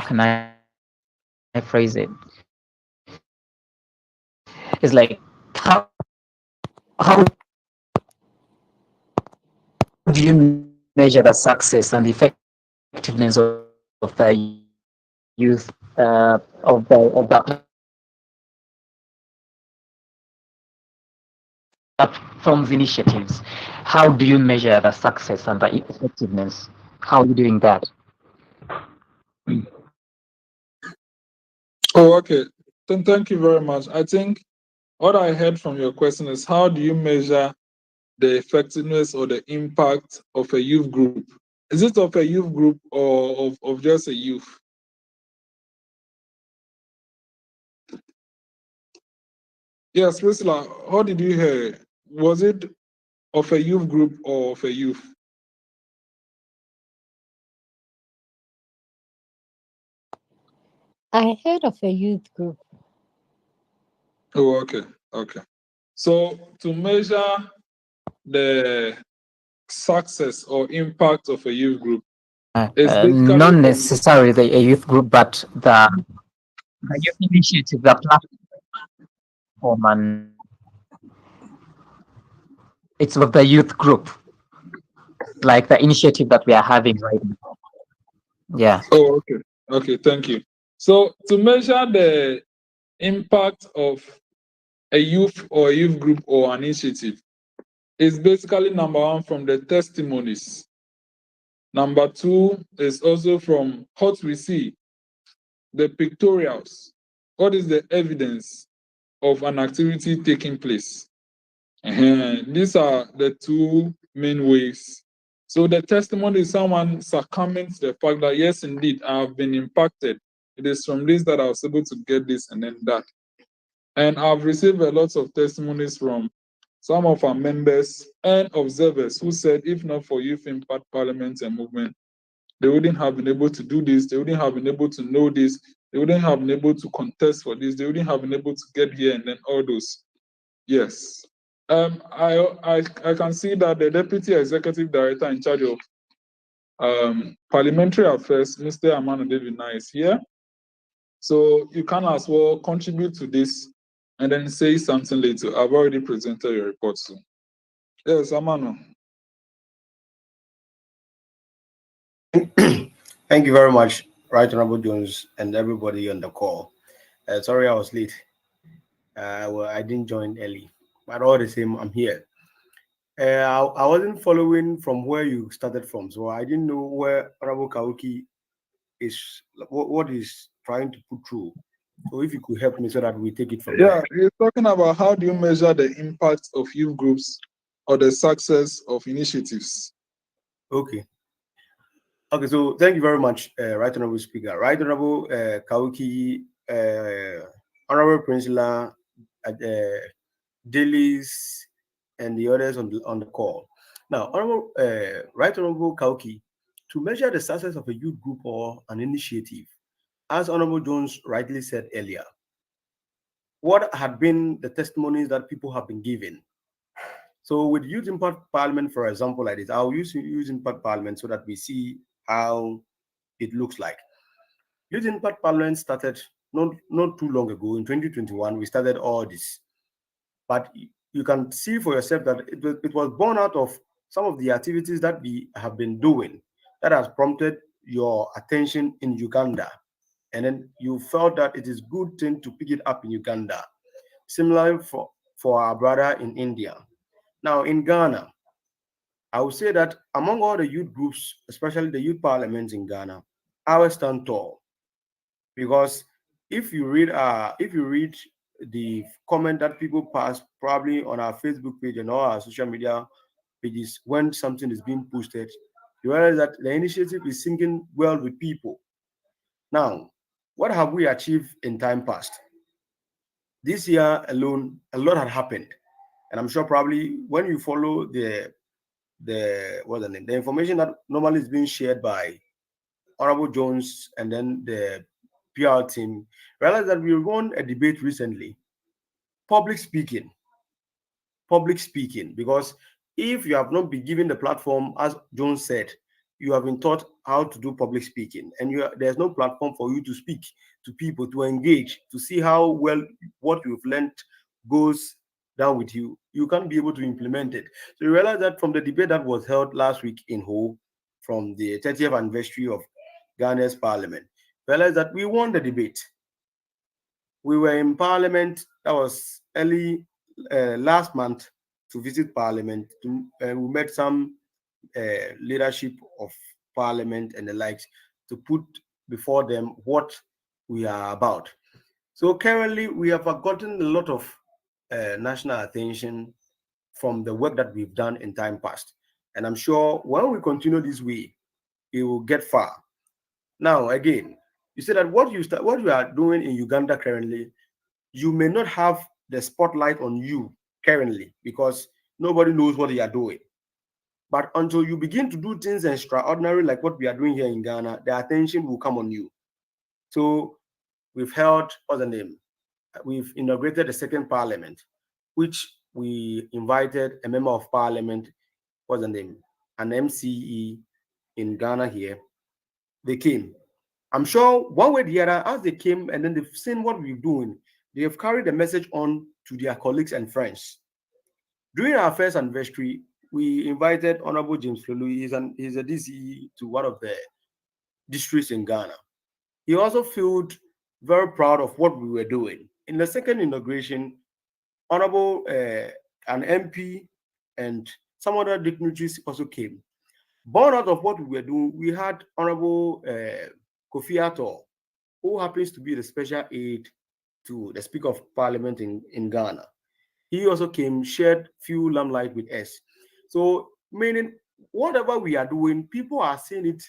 can I put it? phrase it? It's like how do you measure the success and the effectiveness of the youth of that platforms initiatives? How do you measure the success and the effectiveness? How are you doing that? Oh, okay. Then thank you very much. I think what I heard from your question is how do you measure the effectiveness or the impact of a youth group? Is it of a youth group or of just a youth? Yes, Priscilla, how did you hear? Was it of a youth group or of a youth? I heard of a youth group. Oh, okay. Okay. So to measure the success or impact of a youth group is basically Not from necessarily a youth group, but the youth initiative, the platform, and it's with the youth group, like the initiative that we are having right now. Yeah. oh, okay. Okay, thank you. So to measure the impact of a youth or a youth group or an initiative is basically number one from the testimonies. Number two is also from what we see, the pictorials. What is the evidence of an activity taking place? These are the two main ways. So the testimony is someone succumbing to the fact that yes, indeed, I have been impacted. It is from this that I was able to get this and then that. And I've received a lot of testimonies from some of our members and observers who said, if not for Youth Impact Parliament and Movement, they wouldn't have been able to do this, they wouldn't have been able to know this, they wouldn't have been able to contest for this, they wouldn't have been able to get here and then all those. Yes. I can see that the Deputy Executive Director in charge of Parliamentary Affairs, Mr. Amano David, is here. So you can as well contribute to this and then say something later. I've already presented your report soon. Yes, Amano. Thank you very much, Right Honorable Jones, and everybody on the call. Sorry I was late. Well, I didn't join early, but all the same, I'm here. I wasn't following from where you started from, so I didn't know where Honorable Kauki is, what he's trying to put through. So if you could help me so that we take it from Yeah, there. you're talking about how do you measure the impact of youth groups or the success of initiatives. Okay. Okay, so thank you very much, Right Honorable Speaker. Right Honorable Kauki, Honorable Peninsula, Dailies, and the others on the call. Now, Honorable, Right Honorable Kauki, to measure the success of a youth group or an initiative, as Honorable Jones rightly said earlier, what had been the testimonies that people have been giving? So with Youth Impact Parliament, for example, like this, I'll use Youth Impact Parliament so that we see how it looks like. Youth Impact Parliament started not too long ago. In 2021, we started all this. But you can see for yourself that it was born out of some of the activities that we have been doing that has prompted your attention in Uganda. And then you felt that it is good thing to pick it up in Uganda. Similarly for our brother in India. Now in Ghana, I would say that among all the youth groups, especially the youth parliaments in Ghana, ours stand tall. Because if you read the comment that people pass probably on our Facebook page and all our social media pages when something is being posted, you realize that the initiative is sinking well with people. Now, what have we achieved in time past? This year alone, a lot had happened. And I'm sure probably when you follow the what's the name, the information that normally is being shared by Honorable Jones and then the PR team, realize that we won a debate recently. Public speaking, because if you have not been given the platform, as Jones said, you have been taught how to do public speaking, and there's no platform for you to speak to people, to engage, to see how well what you've learned goes down with you, you can't be able to implement it. So you realize that from the debate that was held last week in Ho, from the 30th anniversary of Ghana's parliament, realize that we won the debate. We were in parliament, that was early last month, to visit parliament. We met some leadership of parliament and the likes to put before them what we are about. So currently, we have gotten a lot of national attention from the work that we've done in time past. And I'm sure when we continue this way, it will get far. Now, again, you said that what you are doing in Uganda currently, you may not have the spotlight on you currently because nobody knows what you are doing. But until you begin to do things extraordinary like what we are doing here in Ghana, the attention will come on you. So we've held, what's the name? We've inaugurated the second parliament, which we invited a member of parliament, what's the name? An MCE in Ghana here. They came. I'm sure one way or the other, as they came and then they've seen what we're doing, they have carried the message on to their colleagues and friends. During our first anniversary, we invited Honorable James Lulu. He's a DCE to one of the districts in Ghana. He also felt very proud of what we were doing. In the second inauguration, Honorable an MP and some other dignitaries also came. Born out of what we were doing, we had Honorable Kofi Ato, who happens to be the special aide to the Speaker of Parliament in Ghana. He also came, shared few limelight with us. So, meaning whatever we are doing, people are seeing it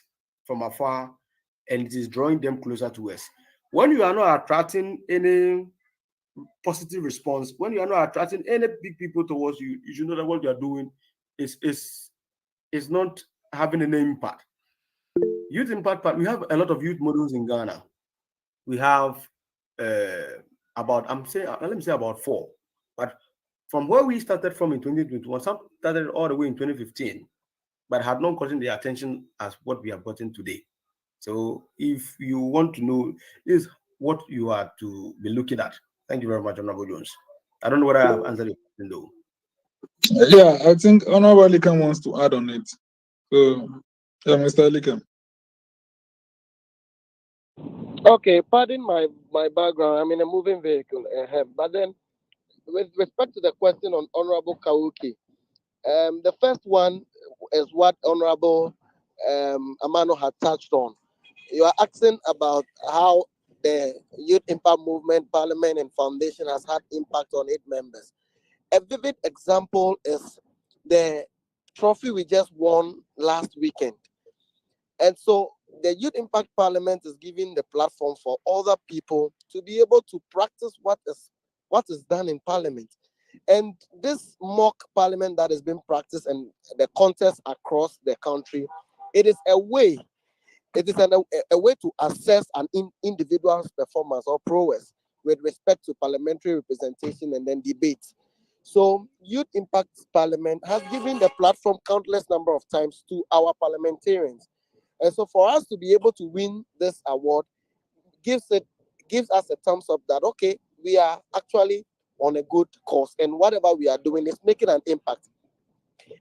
from afar and it is drawing them closer to us. When you are not attracting any positive response, when you are not attracting any big people towards you, you should know that what you are doing is not having any impact. Youth impact, we have a lot of youth models in Ghana. We have let me say about 4. But from where we started from in 2021, some started all the way in 2015, but had not gotten the attention as what we have gotten today. So if you want to know, this is what you are to be looking at. Thank you very much, Honorable Jones. I don't know whether I have answered your question though. Yeah, I think Honorable Likam wants to add on it. So, yeah, Mr. Likam. Okay, pardon my background. I'm in a moving vehicle. But then, with respect to the question on Honorable Kawuki, the first one is what Honorable Amano had touched on. You are asking about how the Youth Impact Movement, Parliament, and Foundation has had impact on its members. A vivid example is the trophy we just won last weekend. And so the Youth Impact Parliament is giving the platform for other people to be able to practice what is done in Parliament. And this mock Parliament that is being practiced and the contest across the country, it is a way to assess an individual's performance or prowess with respect to parliamentary representation and then debate. So Youth Impact Parliament has given the platform countless number of times to our parliamentarians. And so for us to be able to win this award gives us a thumbs up that, okay, we are actually on a good course and whatever we are doing is making an impact.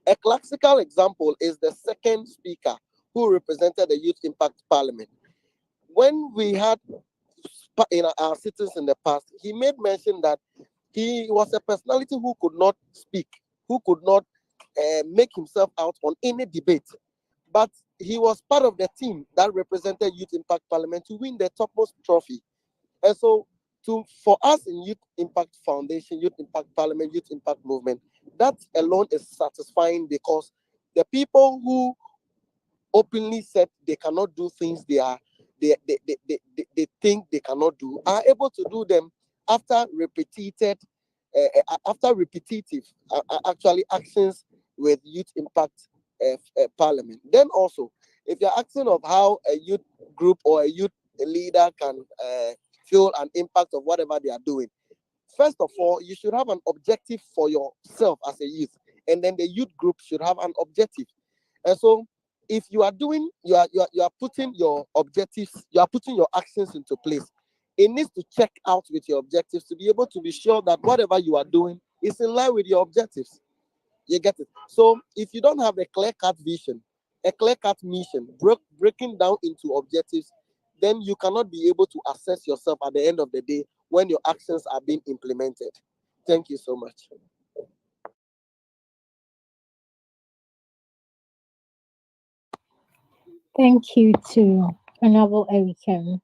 A classical example is the second speaker who represented the Youth Impact Parliament. When we had in our sittings in the past, he made mention that he was a personality who could not speak, who could not make himself out on any debate. But he was part of the team that represented Youth Impact Parliament to win the topmost trophy. And so for us in Youth Impact Foundation, Youth Impact Parliament, Youth Impact Movement, that alone is satisfying because the people who openly said they cannot do things they think they cannot do are able to do them after repetitive actually actions with Youth Impact Parliament. Then also, if you're asking of how a youth group or a youth leader can feel an impact of whatever they are doing, first of all, you should have an objective for yourself as a youth, and then the youth group should have an objective. And so if you are doing, you are putting your objectives, you are putting your actions into place. It needs to check out with your objectives to be able to be sure that whatever you are doing is in line with your objectives. You get it? So if you don't have a clear-cut vision, a clear-cut mission, breaking down into objectives, then you cannot be able to assess yourself at the end of the day when your actions are being implemented. Thank you so much. Thank you to Honorable Erikem.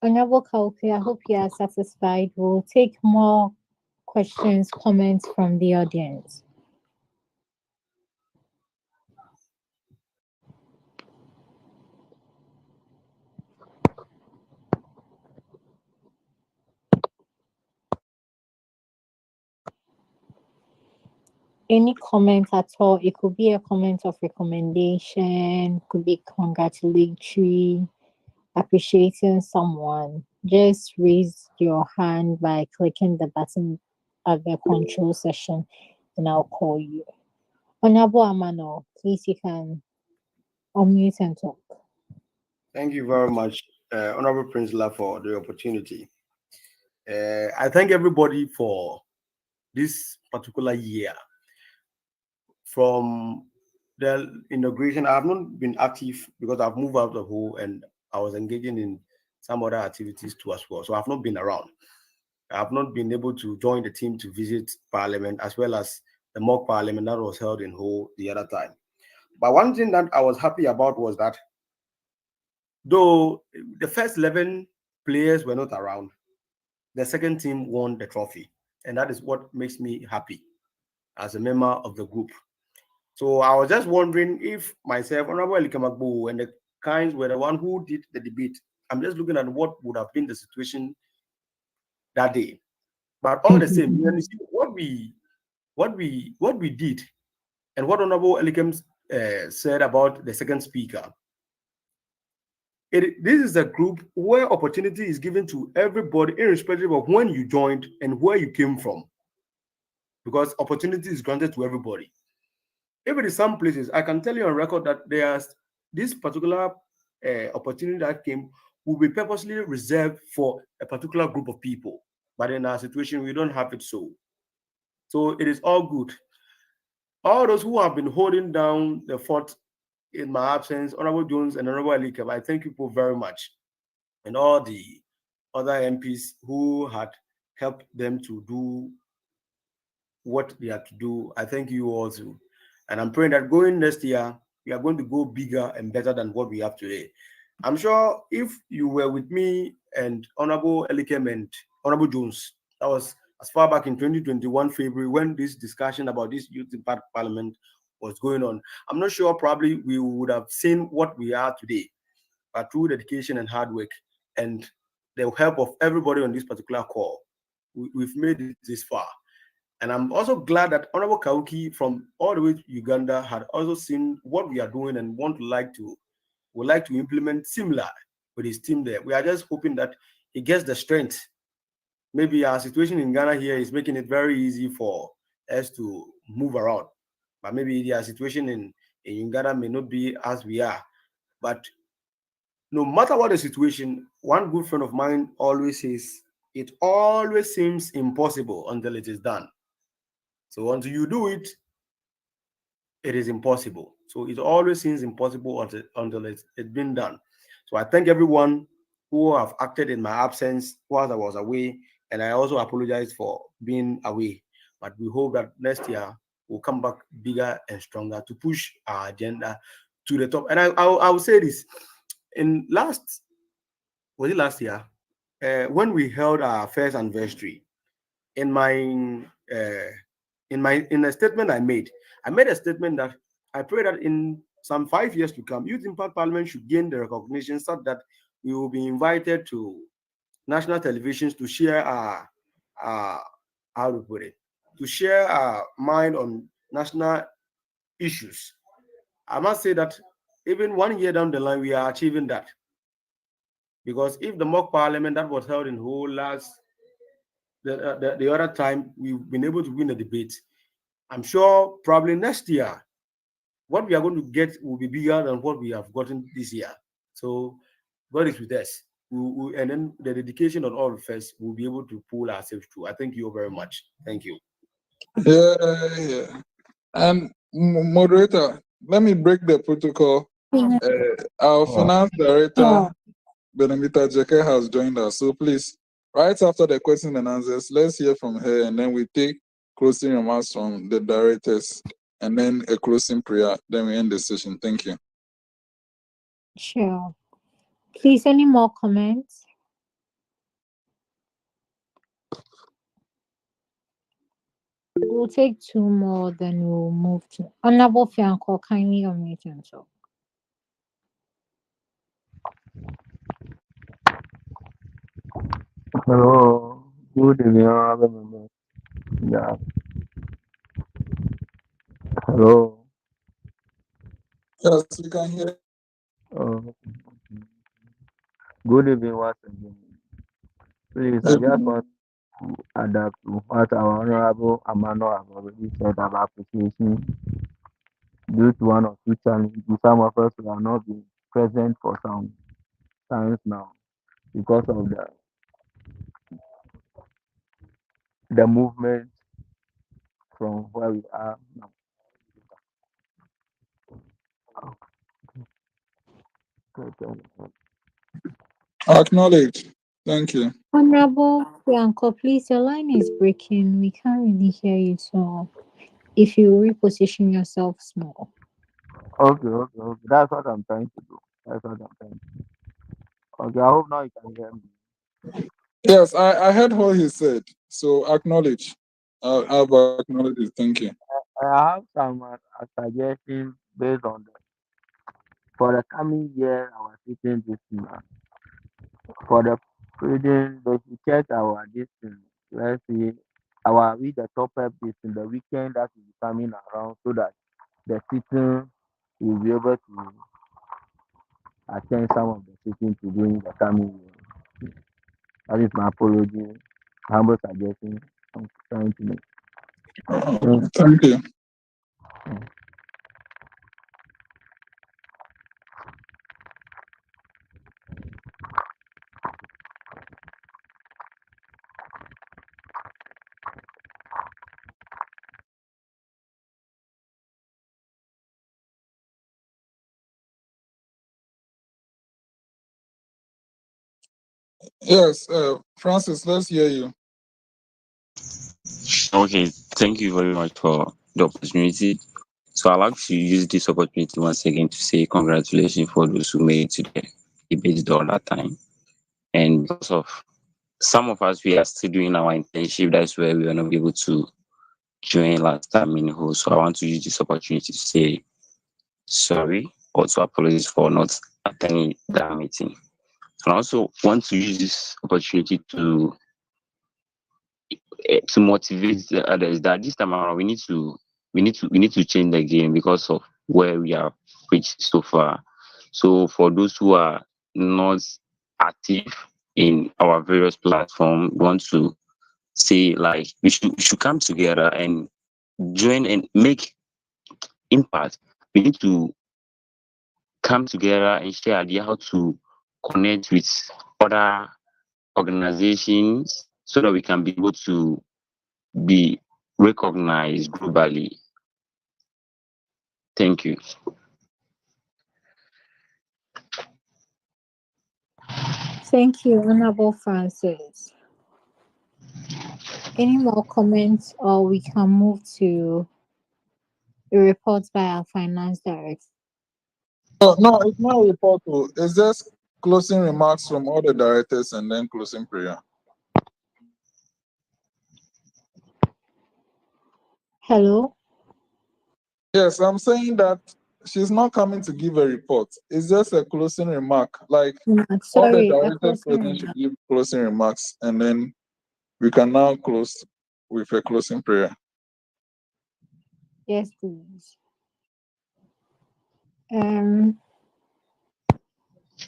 Honorable Kauke, I hope you are satisfied. We'll take more questions, comments from the audience. Any comment at all? It could be a comment of recommendation, could be congratulatory, appreciating someone. Just raise your hand by clicking the button at the control session and I'll call you. Honorable Amano, please you can unmute and talk. Thank you very much, Honorable Prince La, for the opportunity. I thank everybody for this particular year. From the inauguration, I have not been active because I've moved out of the hole and I was engaging in some other activities too as well. So I've not been around. I've not been able to join the team to visit Parliament as well as the mock Parliament that was held in Ho the other time. But one thing that I was happy about was that though the first 11 players were not around, the second team won the trophy. And that is what makes me happy as a member of the group. So I was just wondering if myself, Honorable Elikamagbo, and the kinds were the one who did the debate. I'm just looking at what would have been the situation that day. But all the same, you see what we did, and what Honorable Elikem said about the second speaker. This is a group where opportunity is given to everybody, irrespective of when you joined and where you came from, because opportunity is granted to everybody. If it is some places, I can tell you on record that there's this particular opportunity that came will be purposely reserved for a particular group of people. But in our situation, we don't have it so. So it is all good. All those who have been holding down the fort in my absence, Honorable Jones and Honorable Alikab, I thank you both very much. And all the other MPs who had helped them to do what they had to do, I thank you also. And I'm praying that going next year, we are going to go bigger and better than what we have today. I'm sure if you were with me and Honorable Elikem and Honorable Jones, that was as far back in 2021 February when this discussion about this youth impact parliament was going on. I'm not sure probably we would have seen what we are today, but through dedication and hard work and the help of everybody on this particular call, we've made it this far. And I'm also glad that Honorable Kauki from all the way to Uganda had also seen what we are doing and would like to implement similar with his team there. We are just hoping that he gets the strength. Maybe our situation in Ghana here is making it very easy for us to move around. But maybe their situation in Uganda may not be as we are. But no matter what the situation, one good friend of mine always says, it always seems impossible until it is done. So until you do it, it is impossible. So it always seems impossible until it's been done. So I thank everyone who have acted in my absence while I was away, and I also apologize for being away. But we hope that next year we'll come back bigger and stronger to push our agenda to the top. And I will say this: last year when we held our first anniversary, in a statement I made a statement that I pray that in some 5 years to come, Youth Impact Parliament should gain the recognition such that we will be invited to national televisions to share our how to put it, to share our mind on national issues. I must say that even 1 year down the line, we are achieving that. Because if the mock parliament that was held in whole last the other time we've been able to win the debate, I'm sure probably next year what we are going to get will be bigger than what we have gotten this year. So God is with us. And then the dedication of all of us will be able to pull ourselves through. I thank you very much. Thank you. Yeah. And moderator, let me break the protocol. Our finance director, Benamita Jeke, has joined us. So please, right after the question and answers, let's hear from her, and then we take closing remarks from the directors, and then a closing prayer. Then we end the session. Thank you. Sure. Please, any more comments? We'll take two more, then we'll move to Honorable Fianco. Kindly unmute yourself. Hello, good evening, honorable members. Yeah, hello. Yes, we can hear. Uh, good evening once again. Please, I just want to adapt to what our honorable Amano have already said about appreciation due to one or two challenges. Some of us will not be present for some times now because of the movement from where we are now. Acknowledge. Thank you. Honorable Fianco, please, your line is breaking. We can't really hear you, so if you reposition yourself small. Okay. That's what I'm trying to do. Okay, I hope now you can hear me. Yes, I heard what he said. So acknowledge. I've acknowledged it. Thank you. I have some suggestions based on for the coming year, our sitting this month. For the reading, they should check our distance. Let's see, our read the top up this in the weekend that will be coming around so that the sitting will be able to attend some of the sitting to during the coming year. That is my apology, humble suggestion I'm trying to make. Thank you. Yes, Francis, let's hear you. Okay, thank you very much for the opportunity. So I'd like to use this opportunity once again to say congratulations for those who made it to the debate all that time. And because of some of us, we are still doing our internship. That's where we were not able to join last time in whole. So I want to use this opportunity to say sorry, also apologize for not attending that meeting. And I also want to use this opportunity to motivate the others that this time around we need to change the game because of where we have reached so far. So for those who are not active in our various platforms, we want to say like we should come together and join and make impact. We need to come together and share idea how to connect with other organizations so that we can be able to be recognized globally. Thank you. Thank you, Honorable Francis. Any more comments, or we can move to the reports by our finance director? No, it's not a report. It's just closing remarks from all the directors and then closing prayer. Hello? Yes, I'm saying that she's not coming to give a report. It's just a closing remark. Like all the Sorry, a directors closing present should remark. give closing remarks, and then we can now close with a closing prayer. Yes, please.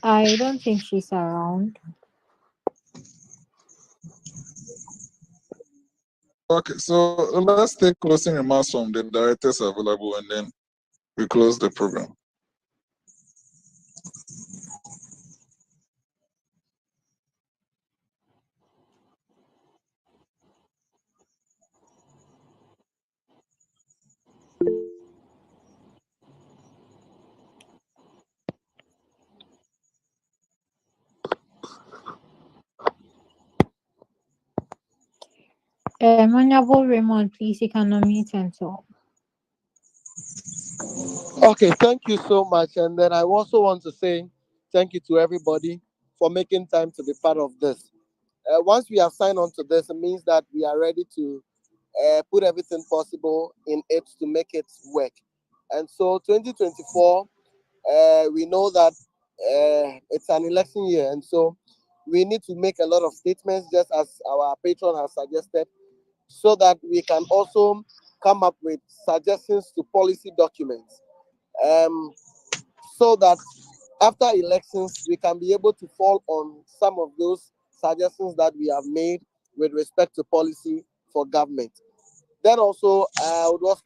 I don't think she's around. Okay, so let's take closing remarks from the directors available, and then we close the program. Honorable Raymond, please, you can unmute and talk. Okay, thank you so much. And then I also want to say thank you to everybody for making time to be part of this. Once we have signed on to this, it means that we are ready to put everything possible in it to make it work. And so 2024, we know that it's an election year. And so we need to make a lot of statements, just as our patron has suggested, so that we can also come up with suggestions to policy documents. So that after elections, we can be able to fall on some of those suggestions that we have made with respect to policy for government. Then also, I would also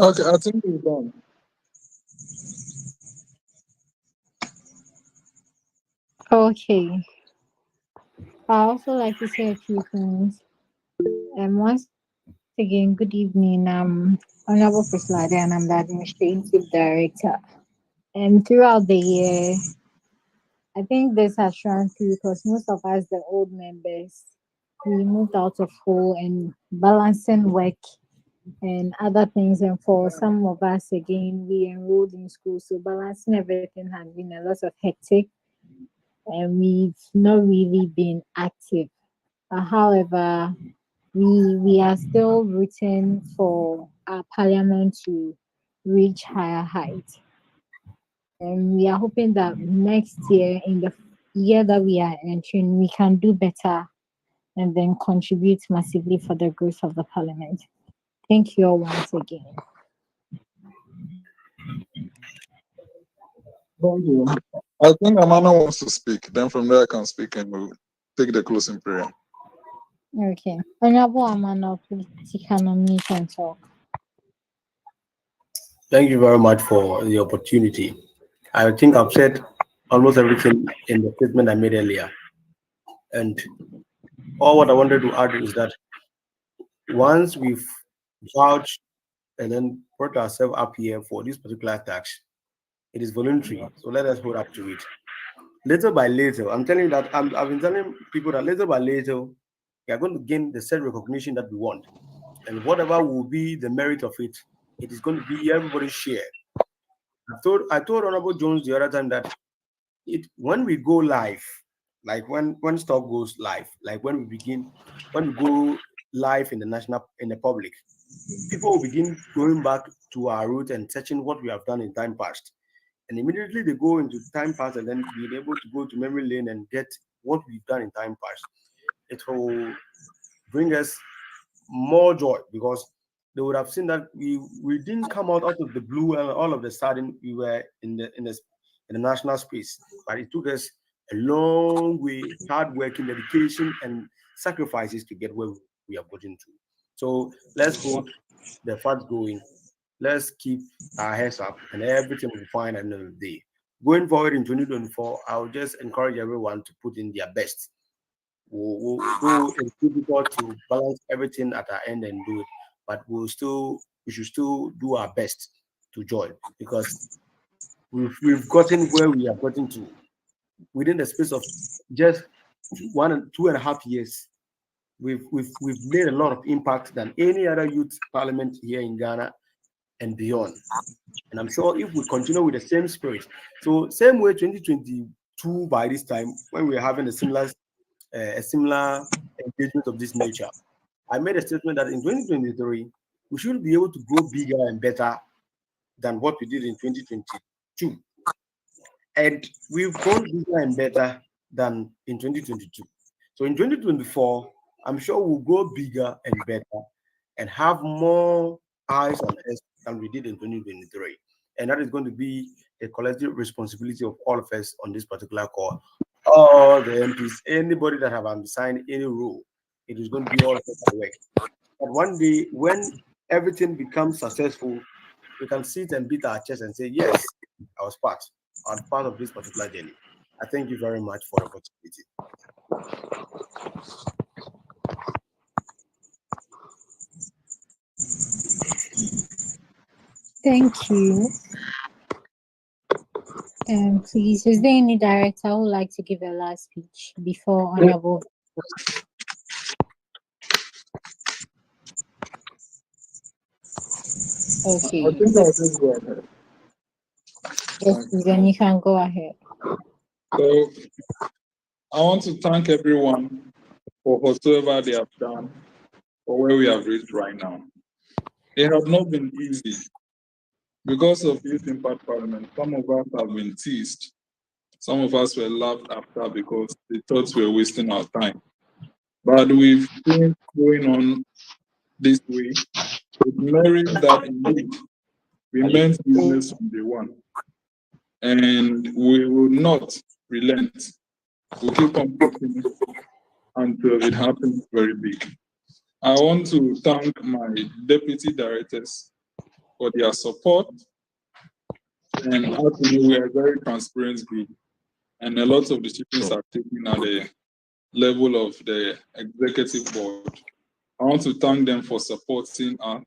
Okay, I think we're done. Okay. I also like to say a few things. Once again, good evening. I'm Honorable Prislade and I'm the Administrative Director. And throughout the year, I think this has shrunk through because most of us, the old members, we moved out of home and balancing work and other things. And for some of us, again, we enrolled in school. So balancing everything has been a lot of hectic and we've not really been active. However, we are still rooting for our parliament to reach higher heights. And we are hoping that next year, in the year that we are entering, we can do better and then contribute massively for the growth of the parliament. Thank you all once again. Thank you. I think Amana wants to speak. Then from there I can speak and we'll take the closing prayer. Okay. Honorable Amano, please, you can unmute and talk. Thank you very much for the opportunity. I think I've said almost everything in the statement I made earlier. And all what I wanted to add is that once we've vouched and then brought ourselves up here for this particular tax, it is voluntary. So let us hold up to it. Little by little, I'm telling you that I've been telling people that little by little, we are going to gain the said recognition that we want. And whatever will be the merit of it, it is going to be everybody's share. I told Honorable Jones the other time that when we go live, like when stock goes live, like when we go live in the public, people will begin going back to our root and searching what we have done in time past. And immediately they go into time past and then be able to go to memory lane and get what we've done in time past. It will bring us more joy because they would have seen that we didn't come out of the blue and all of a sudden we were in the national space, but it took us a long way, hard working, dedication, and sacrifices to get where we have gotten to. So let's hold the fight going. Let's keep our heads up, and everything will be fine at the end of the day. Going forward in 2024, I would just encourage everyone to put in their best. Though it's difficult to balance everything at our end and do it, but we should still do our best to join because we've gotten where we have gotten to within the space of just 2.5 years. We've made a lot of impact than any other youth parliament here in Ghana and beyond. And I'm sure if we continue with the same spirit, so same way 2022 by this time when we're having a similar engagement of this nature, I made a statement that in 2023 we should be able to grow bigger and better than what we did in 2022. And we've grown bigger and better than in 2022. So in 2024, I'm sure we'll grow bigger and better and have more eyes on us than we did in 2023. And that is going to be a collective responsibility of all of us on this particular call. All the MPs, anybody that have assigned any role, it is going to be all of us at work. But one day, when everything becomes successful, we can sit and beat our chest and say, yes, I was part of this particular journey. I thank you very much for the opportunity. Thank you. Please, is there any director who would like to give a last speech before Honorable? Okay. I think I'll just go ahead. Yes, then you can go ahead. So I want to thank everyone for whatsoever they have done for where we have reached right now. It has not been easy. Because of Youth Impact Parliament, some of us have been teased. Some of us were laughed after because they thought we were wasting our time. But we've been going on this way. It merits that indeed we meant business from day one. And we will not relent. We'll keep on pushing until it happens very big. I want to thank my deputy directors for their support. And as you know, we are a very transparent group. And a lot of decisions are taken at the level of the executive board. I want to thank them for supporting us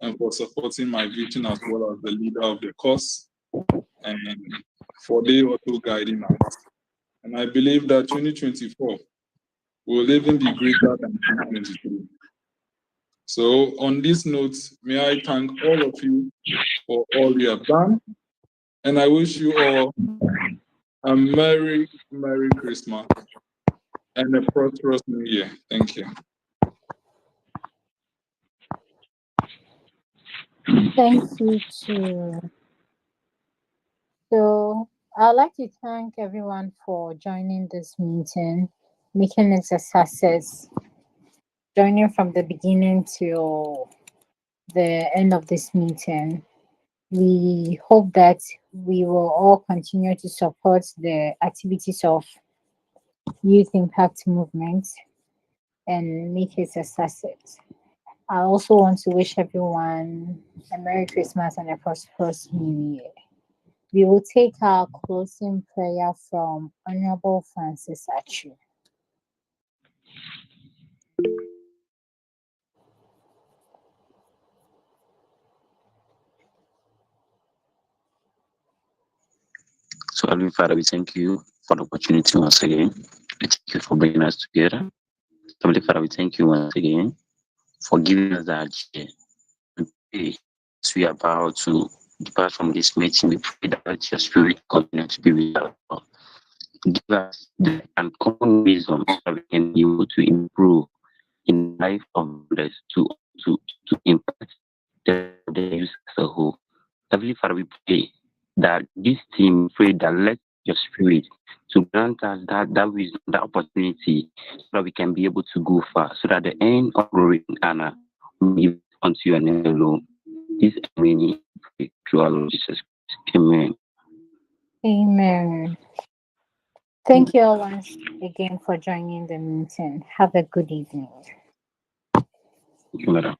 and for supporting my vision as well as the leader of the cause, and for they also guiding us. And I believe that 2024 will even be greater than 2023. So on this note, may I thank all of you for all you have done. And I wish you all a Merry, Merry Christmas and a prosperous New Year. Thank you. Thank you too. So I'd like to thank everyone for joining this meeting, making it a success, joining from the beginning to the end of this meeting. We hope that we will all continue to support the activities of Youth Impact Movement and make it a success. I also want to wish everyone a Merry Christmas and a prosperous New Year. We will take our closing prayer from Honorable Francis Achu. So, Heavenly Father, we thank you for the opportunity once again. We thank you for bringing us together. Heavenly Father, we thank you once again for giving us that chair. As we are about to depart from this meeting, we pray that your spirit continue to be with us. Give us the uncommon wisdom so that we can be able to improve in the life of others, to impact the youth as a whole. Heavenly Father, we pray that this team, pray that let your spirit to grant us that wisdom, that opportunity, so that we can be able to go far, so that the end of glory and honor will be unto your name alone. This many pray through our Lord Jesus Christ. Amen. Amen. Thank you all once again for joining the meeting. Have a good evening. Thank you, madam.